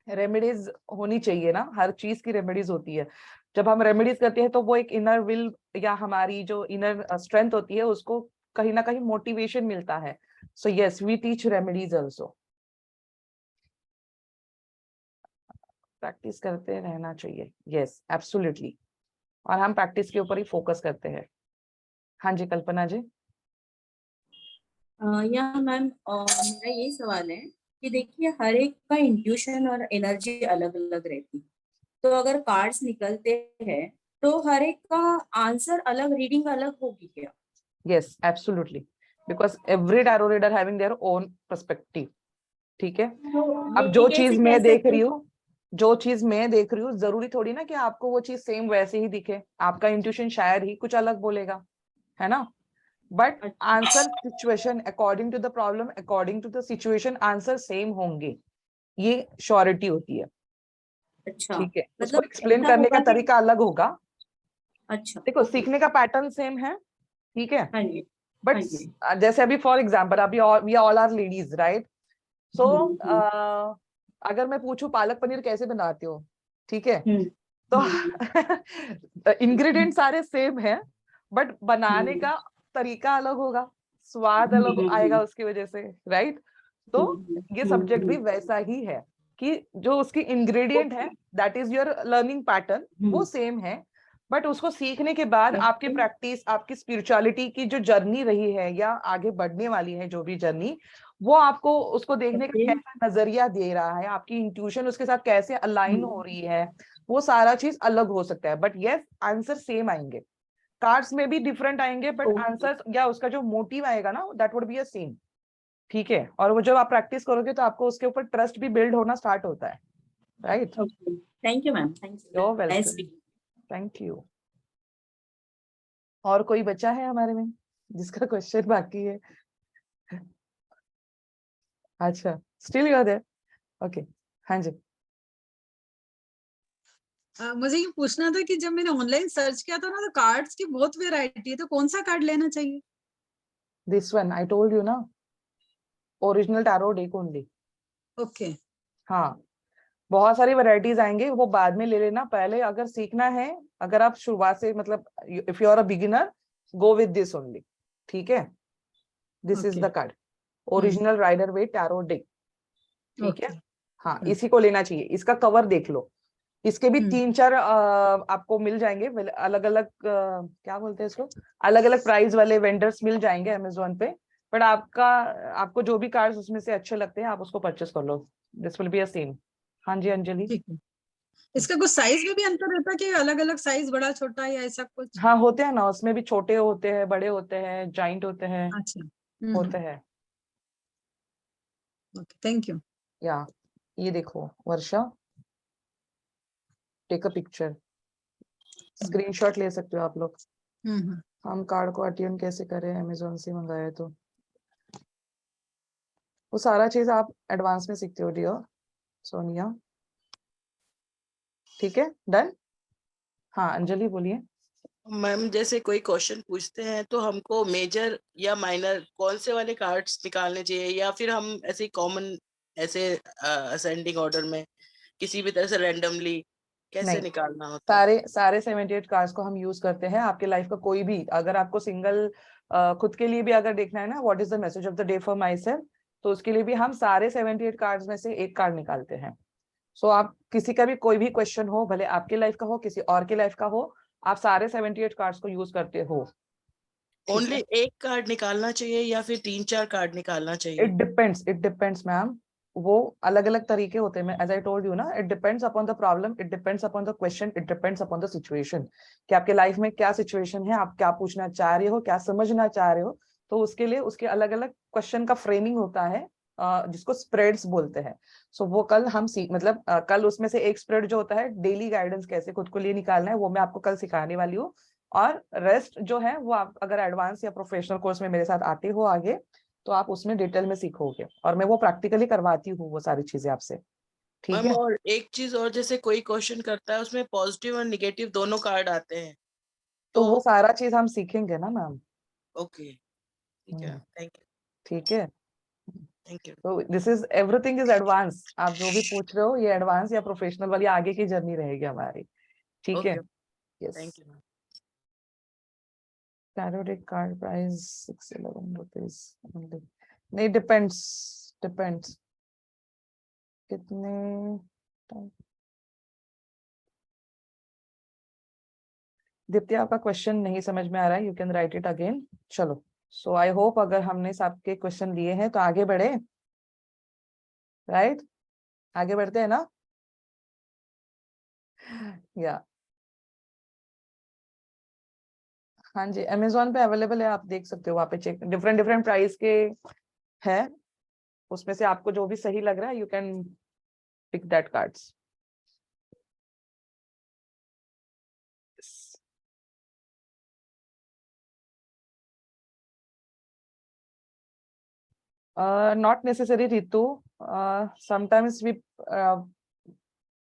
रेमेडीज होनी चाहिए ना, हर चीज की रेमेडीज होती है। जब हम रेमेडीज करते हैं तो वो एक इनर विल या हमारी जो इनर स्ट्रेंथ होती है उसको कहीं ना कहीं मोटिवेशन मिलता है। So yes, we teach remedies also. Practice करते रहना चाहिए, यस एब्सोल्युटली, और हम प्रैक्टिस के ऊपर ही फोकस करते हैं। हाँ जी, कल्पना जी। या मैम, मेरा यही सवाल है कि देखिए हर एक का इंट्यूशन और एनर्जी अलग अलग रहती है, तो अगर कार्ड्स निकलते हैं तो हर एक का आंसर अलग, रीडिंग अलग होगी क्या? Yes absolutely, because every tarot reader having their own perspective. ठीक है, अब जो चीज मैं देख रही हूँ, जरूरी थोड़ी ना कि आपको वो चीज सेम वैसे ही दिखे। आपका इंट्यूशन शायद ही कुछ अलग बोलेगा, है ना। But answer situation according to the problem, according to the situation answer same होंगे, ये श्योरिटी होती है। अच्छा, ठीक है, उसको मतलब एक्सप्लेन ऐसा करने होगा का कि तरीका अलग होगा। अच्छा, देखो, सीखने का पैटर्न सेम है, ठीक है, हाँ जी, बट हाँ जी, जैसे अभी फॉर एग्जाम्पल, अभी we all are ladies, right. So अगर मैं पूछूं पालक पनीर कैसे बनाते हो, ठीक है, तो इंग्रेडिएंट सारे सेम है, बट बनाने का तरीका अलग होगा, स्वाद अलग आएगा उसकी वजह से, राइट। तो ये सब्जेक्ट भी वैसा ही है कि जो उसकी इंग्रेडिएंट है, that is your learning pattern, वो सेम है, बट उसको सीखने के बाद आपकी प्रैक्टिस, आपकी स्पिरिचुअलिटी की जो जर्नी रही है या आगे बढ़ने वाली है जो भी जर्नी, वो आपको उसको देखने का कैसा नजरिया दे रहा है, आपकी इंट्यूशन उसके साथ कैसे अलाइन हो रही है, वो सारा चीज अलग हो सकता है। बट यस, आंसर सेम आएंगे, कार्ड्स में भी डिफरेंट आएंगे, बट आंसर या उसका जो मोटिव आएगा ना, that would be a same. ठीक है, और वो जब आप प्रैक्टिस करोगे तो आपको उसके ऊपर ट्रस्ट भी बिल्ड होना स्टार्ट होता है, right. Thank you ma'am, thank you, you welcome, thank you. और कोई बच्चा है हमारे में जिसका क्वेश्चन बाकी है? अच्छा, still you are there, okay. हाँ जी, मुझे ये पूछना था कि जब मैंने ऑनलाइन सर्च किया था ना, तो कार्ड्स की बहुत वेराइटी है, तो कौन सा कार्ड लेना चाहिए? This one I told you ना, original tarot deck only. Okay, हाँ, बहुत सारी वैरायटीज आएंगे, वो बाद में ले लेना। पहले अगर सीखना है, अगर आप शुरुआत से, मतलब if you are a beginner, go with this only. ठीक है, this is Okay. the card, original Rider Waite Tarot Deck. ठीक है, Okay. हाँ इसी को लेना चाहिए. इसका कवर देख लो, इसके भी 3-4 आपको मिल जाएंगे अलग अलग, क्या बोलते हैं इसको, अलग अलग प्राइस वाले वेंडर्स मिल जाएंगे अमेजोन पे. बट आपको जो भी कार्ड्स उसमें से अच्छे लगते हैं आप उसको परचेस कर लो. This will be a same. हाँ जी अंजलि. ठीक है. इसका कुछ साइज में भी अंतर रहता है कि अलग अलग साइज, बड़ा छोटा या ऐसा कुछ? हाँ होते हैं ना, उसमें भी छोटे होते हैं, बड़े होते हैं, जाइंट होते हैं. अच्छा. होते हैं. Okay, thank you. या ये देखो वर्षा, टेक अ पिक्चर, स्क्रीनशॉट ले सकते हो आप लोग. हम कार्ड को अटेन कैसे करें, अमेजोन से मंगाए तो वो सारा चीज आप एडवांस में सीखते हो डियर सोनिया. ठीक है, डन. हाँ अंजलि बोलिए. मैम जैसे कोई क्वेश्चन पूछते हैं तो हमको मेजर या माइनर कौन से वाले कार्ड्स निकालने चाहिए, या फिर हम ऐसे कॉमन ऐसे असेंडिंग ऑर्डर में किसी भी तरह से रैंडमली कैसे नहीं, निकालना होता है? सारे 78 कार्ड्स को हम यूज करते हैं. आपके लाइफ का कोई भी, अगर आपको सिंगल खुद के लिए भी अगर देखना है ना, what is the message of the day for my self, तो उसके लिए भी हम सारे 78 कार्ड्स में से एक कार्ड निकालते हैं. सो आप किसी का भी कोई भी क्वेश्चन हो, भले आपके लाइफ का हो किसी और के लाइफ का हो, आप सारे 78 कार्ड्स को यूज करते हो. ओनली एक कार्ड निकालना चाहिए या फिर 3-4 कार्ड निकालना चाहिए? It depends ma'am. वो अलग अलग तरीके होते हैं. एज आई टोल्ड यू ना, it depends upon the problem, it depends upon the question, it depends upon the situation. कि आपके लाइफ में क्या सिचुएशन है, आप क्या पूछना चाह रहे हो, क्या समझना चाह रहे हो. तो उसके लिए उसके अलग अलग क्वेश्चन का फ्रेमिंग होता है, जिसको स्प्रेड्स बोलते हैं. सो वो कल हम मतलब कल उसमें से एक स्प्रेड जो होता है डेली गाइडेंस कैसे खुद को लिए निकालना है, वो मैं आपको कल सिखाने वाली हूँ. और रेस्ट जो है वो आप अगर एडवांस या प्रोफेशनल कोर्स में मेरे साथ आते हो आगे, तो आप उसमें डिटेल में सीखोगे, और मैं वो प्रैक्टिकली करवाती हूँ वो सारी चीजें आपसे. ठीक मैम है. और एक चीज और, जैसे कोई क्वेश्चन करता है उसमें पॉजिटिव और निगेटिव दोनों कार्ड आते हैं, तो वो सारा चीज हम सीखेंगे ना मैम. ओके ठीक है, थैंक यू. ठीक है. Thank you. तो this is everything is advance. आप जो भी पूछ रहे हो ये एडवांस या प्रोफेशनल वाली आगे की जर्नी रहेगी हमारी. ठीक है. Yes. Thank you. Tarot deck card price 611 rupees only. नहीं, depends कितने दीप्ति आपका क्वेश्चन नहीं समझ में आ रहा है, you can write it again. चलो, सो आई होप अगर हमने सबके क्वेश्चन लिए हैं तो आगे बढ़े. राइट, आगे बढ़ते हैं ना. या हाँ जी, अमेजोन पे अवेलेबल है, आप देख सकते हो वहाँ पे. चेक डिफरेंट प्राइस के है, उसमें से आपको जो भी सही लग रहा है you can pick that cards. Not necessary, Ritu. Sometimes we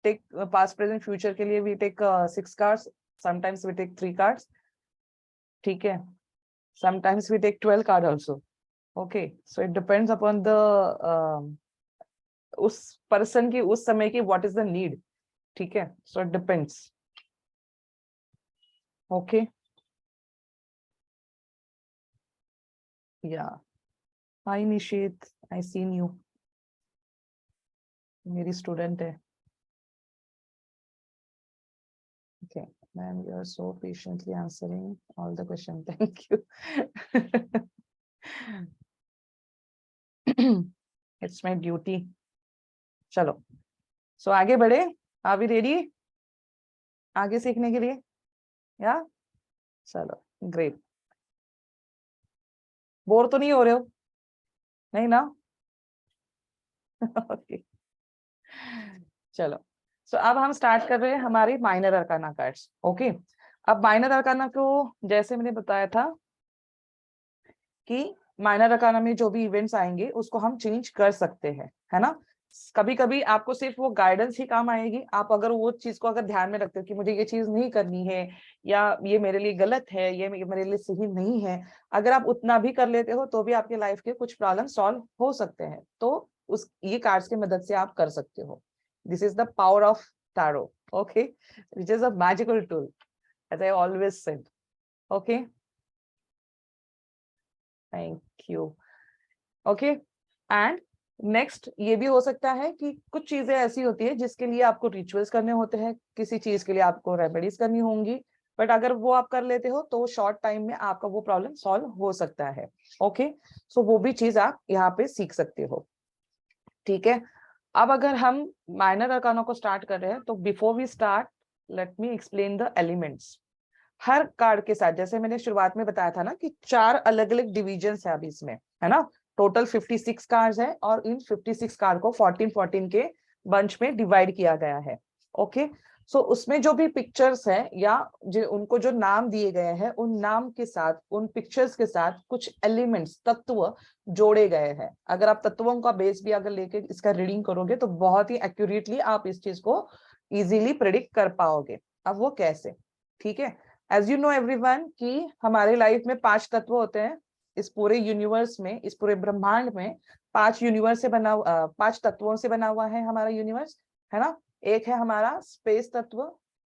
take past, present, future के लिए we take 6 cards. Sometimes we take 3 cards. ठीक है. Sometimes we take 12 card also. Okay. So it depends upon the उस person की उस समय की what is the need. ठीक है. So it depends. Okay. Yeah. Hi Nishit, I seen you. मेरी स्टूडेंट है. Okay, ma'am, you are so patiently answering all the questions. Thank you. It's my duty. चलो, so आगे बढ़े. Are we ready? आगे सीखने के लिए? Yeah? चलो, great. बोर तो नहीं हो रहे हो? नहीं ना? Okay. चलो, सो अब हम स्टार्ट कर रहे हैं हमारी माइनर अरकाना कार्ड्स. ओके. अब माइनर अरकाना को जैसे मैंने बताया था कि माइनर अरकाना में जो भी इवेंट्स आएंगे उसको हम चेंज कर सकते हैं, है ना. कभी कभी आपको सिर्फ वो गाइडेंस ही काम आएगी. आप अगर वो चीज को अगर ध्यान में रखते हो कि मुझे ये चीज नहीं करनी है, या ये मेरे लिए गलत है, ये मेरे लिए सही नहीं है, अगर आप उतना भी कर लेते हो तो भी आपके लाइफ के कुछ प्रॉब्लम सॉल्व हो सकते हैं. तो ये कार्ड्स की मदद से आप कर सकते हो. This is the power of tarot, okay, which is a magical tool, as I always said. Okay, thank you. Okay, and next ये भी हो सकता है कि कुछ चीजें ऐसी होती है जिसके लिए आपको रिचुअल्स करने होते हैं, किसी चीज के लिए आपको रेमेडीज करनी होंगी, बट अगर वो आप कर लेते हो तो शॉर्ट टाइम में आपका वो प्रॉब्लम सॉल्व हो सकता है। ओके, सो वो भी चीज आप यहाँ पे सीख सकते हो। ठीक है, अब अगर हम माइनर अरकाना को स्टार्ट कर रहे हैं तो before we start let me explain the elements. हर कार्ड के साथ, जैसे मैंने शुरुआत में बताया था ना कि 4 अलग अलग डिविजन्स है अभी इसमें, है ना। टोटल 56 कार्ड्स है और इन 56 कार्ड को 14 के बंच में डिवाइड किया गया है। ओके, सो उसमें जो भी पिक्चर्स है या उनको जो नाम दिए गए हैं, उन नाम के साथ, उन पिक्चर्स के साथ कुछ एलिमेंट्स, तत्व जोड़े गए हैं। अगर आप तत्वों का बेस भी अगर लेके इसका रीडिंग करोगे तो बहुत ही एक्यूरेटली आप इस चीज को इजीली प्रेडिक्ट कर पाओगे। अब वो कैसे? ठीक है, एज यू नो एवरीवन कि हमारे लाइफ में 5 तत्व होते हैं। इस पूरे यूनिवर्स में, इस पूरे ब्रह्मांड में 5 तत्वों से बना हुआ है हमारा यूनिवर्स, है ना। एक है हमारा स्पेस तत्व,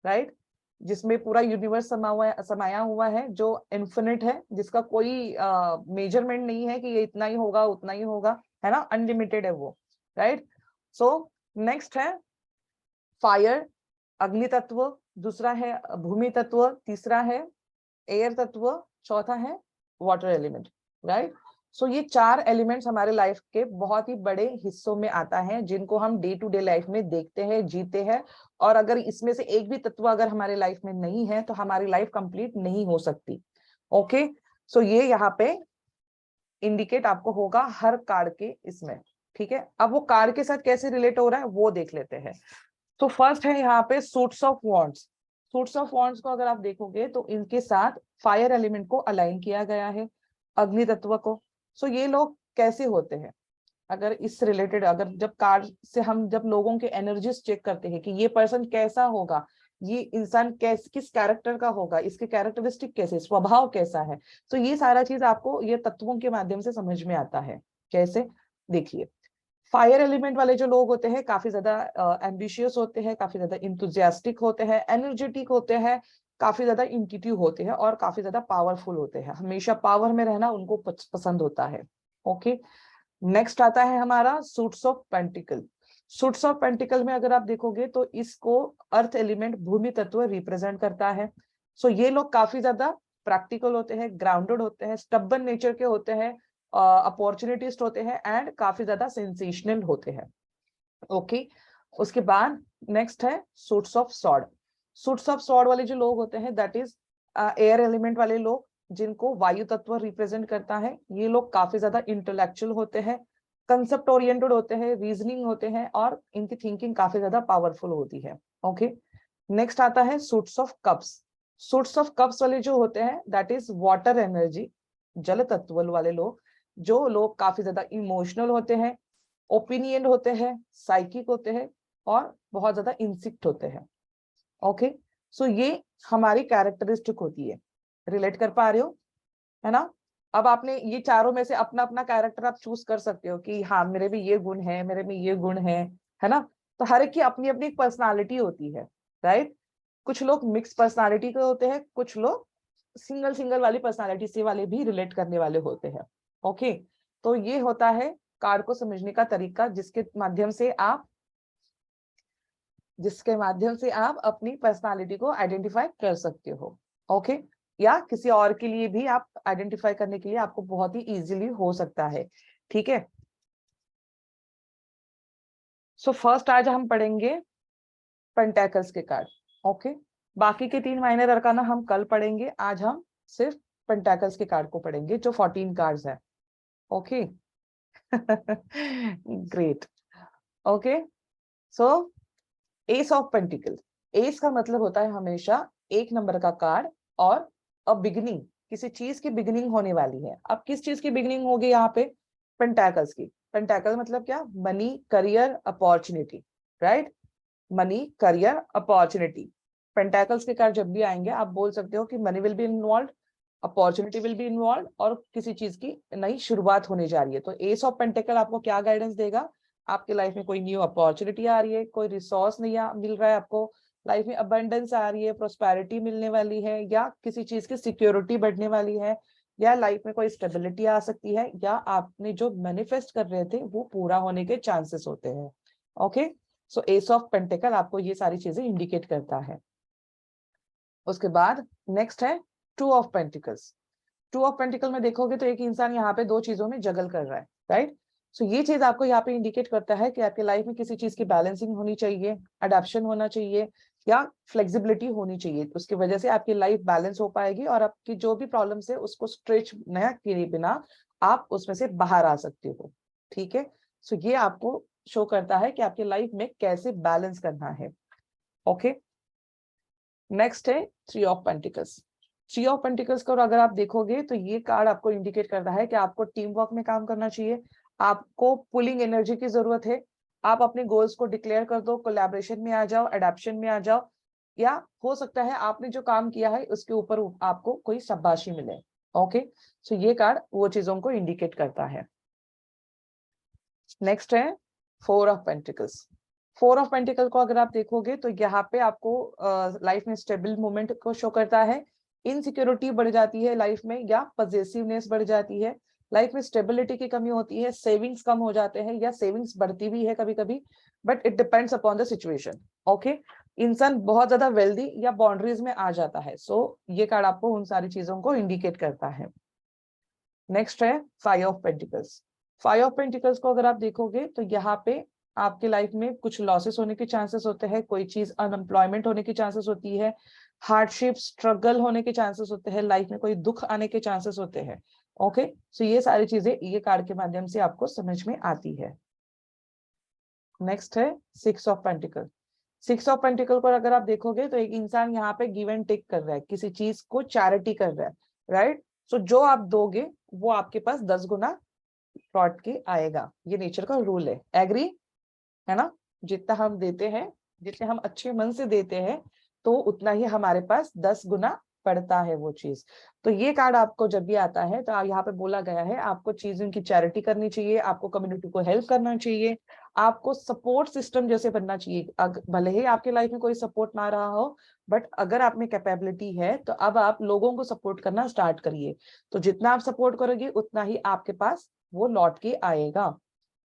राइट, जिसमें पूरा यूनिवर्स समाया हुआ है, जो इन्फिनिट है, जिसका कोई मेजरमेंट नहीं है कि ये इतना ही होगा उतना ही होगा, है ना, अनलिमिटेड है वो, राइट। सो नेक्स्ट है फायर, अग्नि तत्व, दूसरा है भूमि तत्व, तीसरा है एयर तत्व, चौथा है वाटर एलिमेंट, राइट। सो ये 4 एलिमेंट्स हमारे लाइफ के बहुत ही बड़े हिस्सों में आता है, जिनको हम डे टू डे लाइफ में देखते हैं, जीते हैं। और अगर इसमें से एक भी तत्व अगर हमारे लाइफ में नहीं है तो हमारी लाइफ कंप्लीट नहीं हो सकती। ओके, सो ये यहाँ पे इंडिकेट आपको होगा हर कार्ड के इसमें। ठीक है, अब वो कार्ड के साथ कैसे रिलेट हो रहा है वो देख लेते हैं। तो फर्स्ट है यहाँ पे suits of wands. Suits of wands को अगर आप देखोगे तो इनके साथ फायर एलिमेंट को अलाइन किया गया है, अग्नि तत्व को। सो ये लोग कैसे होते हैं, अगर इस रिलेटेड, अगर जब कार्ड से हम जब लोगों के एनर्जीज चेक करते हैं कि ये पर्सन कैसा होगा, ये इंसान किस कैरेक्टर का होगा, इसके कैरेक्टरिस्टिक कैसे, स्वभाव कैसा है, तो ये सारा चीज आपको ये तत्वों के माध्यम से समझ में आता है। कैसे? देखिए, फायर एलिमेंट वाले जो लोग होते हैं काफी ज्यादा एम्बिशियस होते हैं, काफी ज्यादा इंथुजियास्टिक होते हैं, एनर्जेटिक होते हैं, काफी ज्यादा इंट्यूटिव होते हैं और काफी ज्यादा पावरफुल होते हैं। हमेशा पावर में रहना उनको पसंद होता है। ओके, नेक्स्ट आता है हमारा suits of pentacle. Suits of pentacle में अगर आप देखोगे तो इसको अर्थ एलिमेंट भूमि तत्व रिप्रेजेंट करता है। सो ये लोग काफी ज्यादा प्रैक्टिकल होते हैं, ग्राउंडेड होते हैं, स्टबन नेचर के होते हैं, अपॉर्चुनिटिस्ट होते हैं एंड काफी ज्यादा सेंसेशनल होते हैं। ओके, उसके बाद नेक्स्ट है suits of sword. Suits of sword वाले जो लोग होते हैं दैट इज एयर एलिमेंट वाले लोग, जिनको वायु तत्व रिप्रेजेंट करता है। ये लोग काफी ज्यादा इंटेलेक्चुअल होते हैं, कंसेप्ट ओरिएंटेड होते हैं, रीजनिंग होते हैं और इनकी थिंकिंग काफी ज्यादा पावरफुल होती है। ओके, नेक्स्ट आता है suits of cups. Suits of cups वाले जो होते हैं दैट इज वाटर एनर्जी, जल तत्व वाले लोग, जो लोग काफी ज्यादा इमोशनल होते हैं, ओपिनियन होते हैं, साइकिक होते हैं और बहुत ज्यादा इंसिक्ट होते हैं। ओके, सो ये हमारी कैरेक्टरिस्टिक होती है। रिलेट कर पा रहे हो, है ना। अब आपने ये चारों में से अपना अपना कैरेक्टर आप चूज कर सकते हो कि हाँ मेरे में ये गुण है, मेरे में ये गुण है ना। तो हर एक की अपनी अपनी पर्सनालिटी होती है, राइट। कुछ लोग मिक्स पर्सनालिटी के होते हैं, कुछ लोग सिंगल वाली पर्सनालिटी से वाले भी रिलेट करने वाले होते हैं। ओके, तो ये होता है कार्ड को समझने का तरीका, जिसके माध्यम से आप अपनी पर्सनालिटी को आइडेंटिफाई कर सकते हो। ओके, या किसी और के लिए भी आप आइडेंटिफाई करने के लिए आपको बहुत ही इजीली हो सकता है। ठीक है, सो फर्स्ट आज हम पढ़ेंगे पेंटेकल्स के कार्ड। ओके, बाकी के 3 माइनर अरकाना हम कल पढ़ेंगे, आज हम सिर्फ पेंटेकल्स के कार्ड को पढ़ेंगे जो 14 कार्ड्स है। Okay, great. Okay, so S of pentacle. S का मतलब होता है हमेशा 1 नंबर का कार्ड और अ बिगिनिंग, किसी चीज की बिगिनिंग होने वाली है। अब किस चीज की बिगिनिंग होगी यहाँ पे? पेंटेकल्स की। पेंटेकल मतलब क्या? Money, career, opportunity, right. Money, career, opportunity. Pentacles के कार्ड जब भी आएंगे आप बोल सकते हो कि money will be involve, opportunity will be involve और किसी चीज की नई शुरुआत होने जा रही है। तो एस ऑफ पेंटेकल आपको क्या गाइडेंस देगा? आपके लाइफ में कोई न्यू अपॉर्चुनिटी आ रही है, कोई रिसोर्स नहीं मिल रहा है आपको, लाइफ में अबंडेंस आ रही है, प्रोस्पेरिटी मिलने वाली है, या किसी चीज की सिक्योरिटी बढ़ने वाली है, या लाइफ में कोई स्टेबिलिटी आ सकती है, या आपने जो मैनिफेस्ट कर रहे थे वो पूरा होने के चांसेस होते हैं। Okay, so S of pentacle आपको ये सारी चीजें इंडिकेट करता है। उसके बाद नेक्स्ट है two of pentacles. Two of pentacle में देखोगे तो एक इंसान यहाँ पे दो चीजों में जगल कर रहा है, राइट। सो ये चीज आपको यहाँ पे इंडिकेट करता है कि आपकी लाइफ में किसी चीज की बैलेंसिंग होनी चाहिए, अडॉप्शन होना चाहिए, या फ्लेक्सिबिलिटी होनी चाहिए। उसकी वजह से आपकी लाइफ बैलेंस हो पाएगी और आपकी जो भी प्रॉब्लम्स है उसको स्ट्रेच न किए बिना आप उसमें से बाहर आ सकते हो। ठीक है, सो ये आपको शो करता है कि आपकी लाइफ में कैसे बैलेंस करना है। ओके, नेक्स्ट है three of pentacles. Three of pentacles को अगर आप देखोगे तो ये कार्ड आपको इंडिकेट करता है कि आपको टीम वर्क में काम करना चाहिए, आपको पुलिंग एनर्जी की जरूरत है, आप अपने गोल्स को डिक्लेयर कर दो, कोलैबोरेशन में आ जाओ, अडॉप्शन में आ जाओ, या हो सकता है आपने जो काम किया है उसके ऊपर आपको कोई शाबाशी मिले। ओके, सो ये कार्ड वो चीजों को इंडिकेट करता है। नेक्स्ट है four of pentacles. Four of pentacle को अगर आप देखोगे तो यहाँ पे आपको लाइफ में स्टेबल मूवमेंट को शो करता है, इनसिक्योरिटी बढ़ जाती है लाइफ में, या पॉजिटिवनेस बढ़ जाती है, लाइफ में स्टेबिलिटी की कमी होती है, सेविंग्स कम हो जाते हैं, या सेविंग्स बढ़ती भी है कभी कभी, but it depends upon the situation. Okay, इंसान बहुत ज्यादा वेल्दी या बाउंड्रीज में आ जाता है। सो ये कार्ड आपको उन सारी चीजों को इंडिकेट करता है। नेक्स्ट है five of pentacles. Five of pentacles को अगर आप देखोगे तो यहाँ पे आपके लाइफ में कुछ लॉसेस होने के चांसेस होते हैं, कोई चीज अनएम्प्लॉयमेंट होने की चांसेस होती है, हार्डशिप स्ट्रगल होने के चांसेस होते हैं, लाइफ में कोई दुख आने के चांसेस होते हैं। ओके, सो ये सारी चीजें ये कार्ड के माध्यम से आपको समझ में आती है। नेक्स्ट है six of pentacle. Six of pentacle को अगर आप देखोगे तो एक इंसान यहाँ पे गिव एंड टेक कर रहा है, किसी चीज को चैरिटी कर रहा है, राइट। सो जो आप दोगे वो आपके पास 10 गुना लौट के आएगा, ये नेचर का रूल है। एग्री है ना, जितना हम देते हैं, जितने हम अच्छे मन से देते हैं तो उतना ही हमारे पास 10 गुना पड़ता है वो चीज। तो ये कार्ड आपको जब भी आता है तो यहाँ पे बोला गया है आपको चीजों की चैरिटी करनी चाहिए, आपको कम्युनिटी को हेल्प करना चाहिए, आपको सपोर्ट सिस्टम जैसे बनना चाहिए। भले ही आपके लाइफ में कोई सपोर्ट ना रहा हो, बट अगर आप में कैपेबिलिटी है तो अब आप लोगों को सपोर्ट करना स्टार्ट करिए। तो जितना आप सपोर्ट करोगे उतना ही आपके पास वो लौट के आएगा।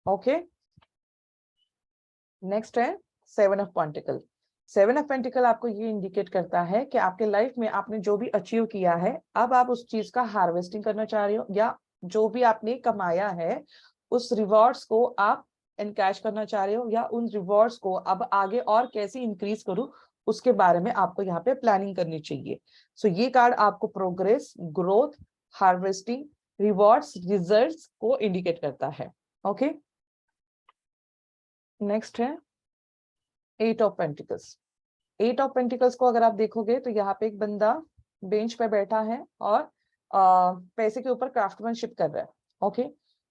ओके, नेक्स्ट है seven of pentacle. Seven of pentacle आपको ये इंडिकेट करता है कि आपके लाइफ में आपने जो भी अचीव किया है अब आप उस चीज का हार्वेस्टिंग करना चाह रहे हो, या जो भी आपने कमाया है उस रिवॉर्ड्स को आप एनकैश करना चाह रहे हो, या उन रिवॉर्ड्स को अब आगे और कैसे इंक्रीज करूं उसके बारे में आपको यहाँ पे प्लानिंग करनी चाहिए। सो ये कार्ड आपको progress, growth, harvesting, rewards, results को इंडिकेट करता है। ओके, नेक्स्ट है eight of pentacles. Eight of pentacles को अगर आप देखोगे तो यहाँ पे एक बंदा बेंच पे बैठा है और पैसे के ऊपर क्राफ्टमैनशिप कर रहा है। ओके,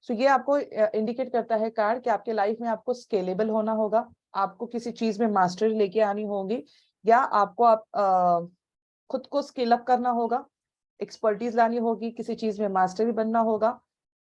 सो ये आपको इंडिकेट करता है कार्ड कि आपके लाइफ में आपको स्केलेबल होना होगा, आपको किसी चीज में मास्टरी लेके आनी होगी, या आपको खुद को स्किल अप करना होगा, एक्सपर्टीज लानी होगी, किसी चीज में मास्टरी बनना होगा,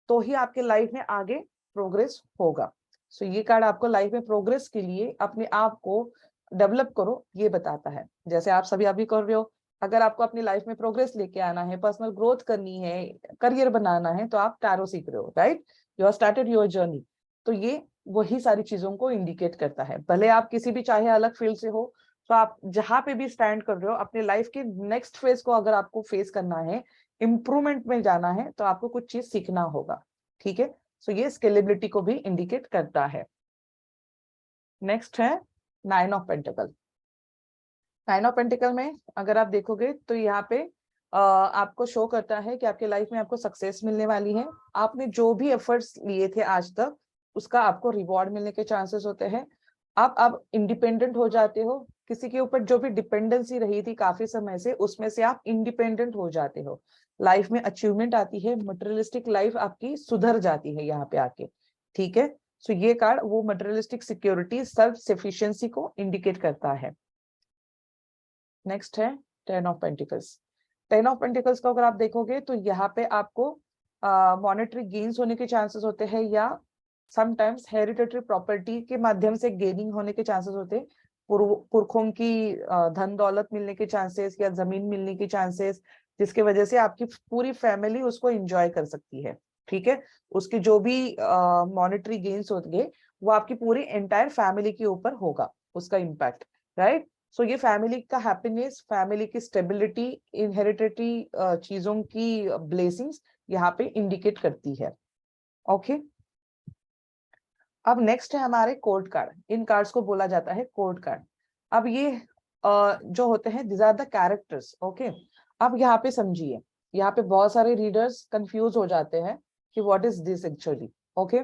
तो ही आपके लाइफ में आगे प्रोग्रेस होगा। सो ये कार्ड आपको लाइफ में प्रोग्रेस के लिए अपने आप को डेवलप करो ये बताता है। जैसे आप सभी अभी कर रहे हो, अगर आपको अपनी लाइफ में प्रोग्रेस लेके आना है, पर्सनल ग्रोथ करनी है, करियर बनाना है, तो आप टैरो सीख रहे हो, right, you have started your journey. तो ये वही सारी चीजों को इंडिकेट करता है। भले आप किसी भी चाहे अलग फील्ड से हो, तो आप जहां पे भी स्टैंड कर रहे हो अपने लाइफ के नेक्स्ट फेज को अगर आपको फेस करना है, इम्प्रूवमेंट में जाना है, तो आपको कुछ चीज सीखना होगा। ठीक है, सो ये स्केलेबिलिटी को भी इंडिकेट करता है। नेक्स्ट है nine of pentacle. Nine of pentacle में अगर आप देखोगे तो यहाँ पे आपको शो करता है कि आपके लाइफ में आपको सक्सेस मिलने वाली है, आपने जो भी एफर्ट्स लिए थे आज तक उसका आपको रिवॉर्ड मिलने के चांसेस होते हैं। आप इंडिपेंडेंट हो जाते हो, किसी के ऊपर जो भी डिपेंडेंसी रही थी काफी समय से उसमें से आप इंडिपेंडेंट हो जाते हो, लाइफ में अचीवमेंट आती है, मटेरियलिस्टिक लाइफ आपकी सुधर जाती है यहाँ पे आके। ठीक है, सो ये कार्ड वो मटेरियलिस्टिक सिक्योरिटी, सेल्फ सफिशिएंसी को इंडिकेट करता है। नेक्स्ट है ten of pentacles. Ten of pentacles को अगर आप देखोगे तो यहाँ पे आपको मॉनेटरी गेन्स होने के चांसेस होते हैं, या समटाइम्स हेरिडिटरी प्रॉपर्टी के माध्यम से गेनिंग होने के चांसेस होते हैं, पुरखों की धन दौलत मिलने के चांसेस, या जमीन मिलने के चांसेस, जिसकी वजह से आपकी पूरी फैमिली उसको एंजॉय कर सकती है, ठीक है। उसके जो भी मॉनेटरी गेन्स होंगे वो आपकी पूरी एंटायर फैमिली के ऊपर होगा उसका इम्पैक्ट, राइट। सो ये फैमिली का हैप्पीनेस, फैमिली की स्टेबिलिटी, इनहेरिटेटरी चीजों की ब्लेसिंग्स यहाँ पे इंडिकेट करती है, ओके। अब नेक्स्ट है हमारे कोड कार्ड। इन कार्ड्स को बोला जाता है कोड कार्ड। अब ये जो होते हैं this are the characters, okay. अब यहाँ पे समझिए, यहाँ पे बहुत सारे रीडर्स कंफ्यूज हो जाते हैं कि what is this actually, okay.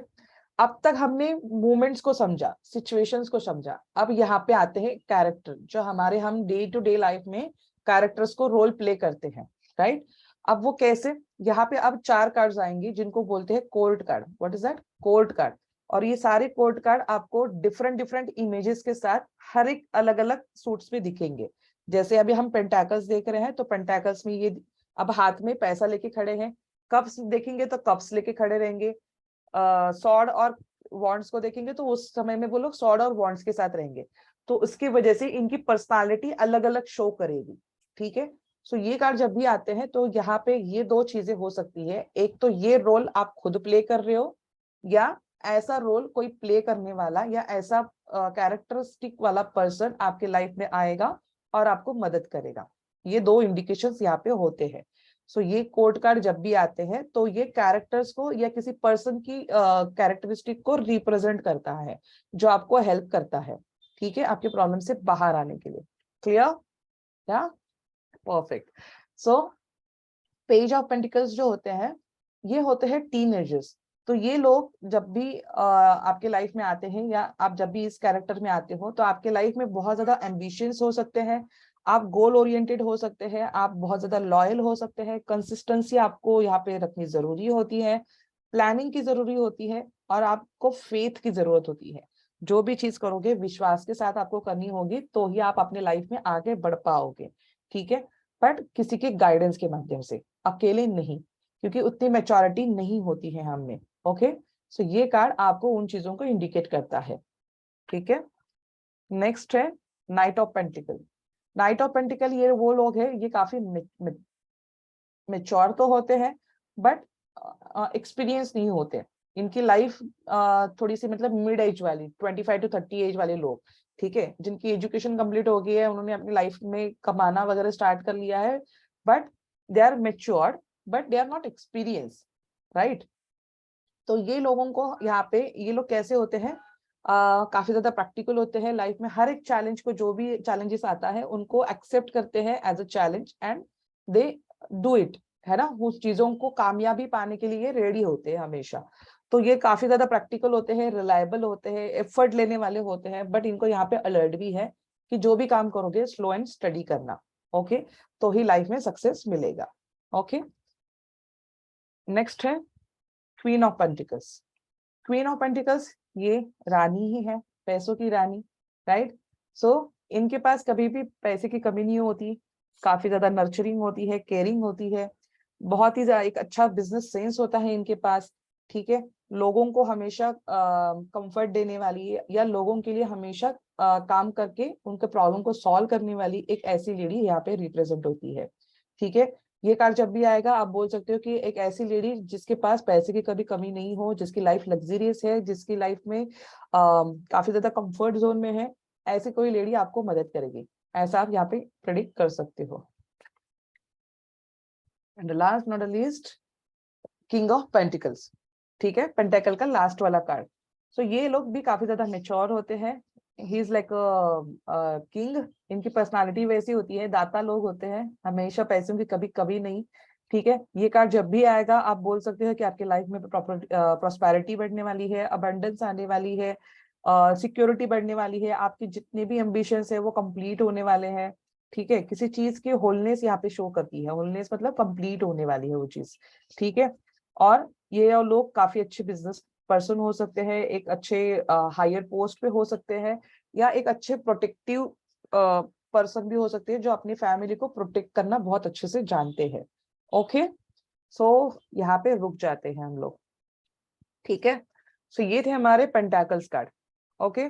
अब तक हमने मूवमेंट्स को समझा, सिचुएशंस को समझा। अब यहाँ पे आते हैं कैरेक्टर, जो हमारे हम डे टू डे लाइफ में कैरेक्टर्स को रोल प्ले करते हैं, राइट। अब वो कैसे, यहाँ पे अब 4 कार्ड्स आएंगे जिनको बोलते हैं code card. What is that? Code card. और ये सारे कोड कार्ड आपको डिफरेंट डिफरेंट इमेजेस के साथ हर एक अलग अलग सूट्स में दिखेंगे। जैसे अभी हम पेंटाकल्स देख रहे हैं, तो पेंटाकल्स में ये अब हाथ में पैसा लेके खड़े हैं। कप्स देखेंगे तो कप्स लेके खड़े रहेंगे। सॉर्ड और वॉन्ड्स को देखेंगे तो उस समय में वो लोग सॉर्ड और वॉन्ड्स के साथ रहेंगे। तो उसकी वजह से इनकी पर्सनालिटी अलग अलग शो करेगी, ठीक है। सो ये कार्ड जब भी आते हैं तो यहाँ पे ये 2 चीजें हो सकती है। एक तो ये रोल आप खुद प्ले कर रहे हो, या ऐसा रोल कोई प्ले करने वाला या ऐसा कैरेक्टरिस्टिक वाला पर्सन आपके लाइफ में आएगा और आपको मदद करेगा। ये 2 इंडिकेशंस यहाँ पे होते हैं। सो ये कोड कार्ड जब भी आते हैं तो ये कैरेक्टर्स को या किसी पर्सन की कैरेक्टरिस्टिक को रिप्रेजेंट करता है, जो आपको हेल्प करता है, ठीक है, आपके प्रॉब्लम से बाहर आने के लिए। क्लियर? या perfect. So page of pentacles जो होते हैं ये होते हैं टीनेजर्स। तो ये लोग जब भी आपके लाइफ में आते हैं या आप जब भी इस कैरेक्टर में आते हो तो आपके लाइफ में बहुत ज्यादा एम्बिशियस हो सकते हैं, आप गोल ओरिएंटेड हो सकते हैं, आप बहुत ज्यादा लॉयल हो सकते हैं। कंसिस्टेंसी आपको यहाँ पे रखनी जरूरी होती है, प्लानिंग की जरूरी होती है, और आपको फेथ की जरूरत होती है। जो भी चीज करोगे विश्वास के साथ आपको करनी होगी, तो ही आप अपने लाइफ में आगे बढ़ पाओगे, ठीक है। बट किसी के गाइडेंस के माध्यम से, अकेले नहीं, क्योंकि उतनी मैच्योरिटी नहीं होती है हम में, ओके। सो ये कार्ड आपको उन चीजों को इंडिकेट करता है, ठीक है। नेक्स्ट है night of pentacle. Night of pentacle ये वो लोग हैं, ये काफी मैच्योर तो होते हैं बट एक्सपीरियंस नहीं होते। इनकी लाइफ थोड़ी सी मतलब मिड एज वाली 25 to 30 एज वाले लोग, ठीक है, जिनकी एजुकेशन कंप्लीट हो गई है, उन्होंने अपनी लाइफ में कमाना वगैरह स्टार्ट कर लिया है, but they are matured but they are not experience, right. तो ये लोगों को यहाँ पे ये लोग कैसे होते हैं, काफी ज्यादा प्रैक्टिकल होते हैं लाइफ में। हर एक चैलेंज को, जो भी चैलेंजेस आता है उनको एक्सेप्ट करते हैं as a challenge and they do it, है ना। उस चीजों को कामयाबी पाने के लिए रेडी होते हैं हमेशा। तो ये काफी ज्यादा प्रैक्टिकल होते हैं, रिलायबल होते हैं, एफर्ट लेने वाले होते हैं, बट इनको यहाँ पे अलर्ट भी है कि जो भी काम करोगे स्लो एंड स्टडी करना, ओके, तो ही लाइफ में सक्सेस मिलेगा, ओके। नेक्स्ट है queen of pentacles. Queen of pentacles ये रानी ही है, पैसों की रानी, राइट। सो इनके पास कभी भी पैसे की कमी नहीं होती, काफी ज्यादा नर्चरिंग होती है, केयरिंग होती है, बहुत ही एक अच्छा बिजनेस सेंस होता है इनके पास, ठीक है। लोगों को हमेशा कंफर्ट देने वाली या लोगों के लिए हमेशा काम करके उनके प्रॉब्लम को सॉल्व करने वाली एक ऐसी लेडी यहाँ पे रिप्रेजेंट होती है, ठीक है। ये कार्ड जब भी आएगा आप बोल सकते हो कि एक ऐसी लेडी जिसके पास पैसे की कभी कमी नहीं हो, जिसकी लाइफ लग्जरियस है, जिसकी लाइफ में काफी ज्यादा कंफर्ट जोन में है, ऐसी कोई लेडी आपको मदद करेगी, ऐसा आप यहाँ पे प्रेडिक्ट कर सकते हो। And last not least king of pentacles, ठीक है, पेंटेकल का लास्ट वाला कार्ड। सो ये लोग भी काफी ज्यादा मैच्योर होते हैं, ही इज लाइक किंग। इनकी पर्सनालिटी वैसी होती है, दाता लोग होते हैं, हमेशा पैसों की कभी कभी नहीं, ठीक है। ये कार्ड जब भी आएगा आप बोल सकते हो कि आपके लाइफ में प्रॉस्पेरिटी बढ़ने वाली है, अबंडेंस आने वाली है, सिक्योरिटी बढ़ने वाली है, आपकी जितने भी एम्बिशंस है वो कंप्लीट होने वाले हैं, ठीक है। किसी चीज की होलनेस यहाँ पे शो करती है, होलनेस मतलब कंप्लीट होने वाली है वो चीज, ठीक है। और ये लोग काफी अच्छे बिजनेस पर्सन हो सकते हैं, एक अच्छे हायर पोस्ट पे हो सकते हैं, या एक अच्छे प्रोटेक्टिव पर्सन भी हो सकते हैं जो अपनी फैमिली को प्रोटेक्ट करना बहुत अच्छे से जानते हैं, ओके। सो यहाँ पे रुक जाते हैं हम लोग, ठीक है। सो ये थे हमारे पेंटाकल्स कार्ड, ओके।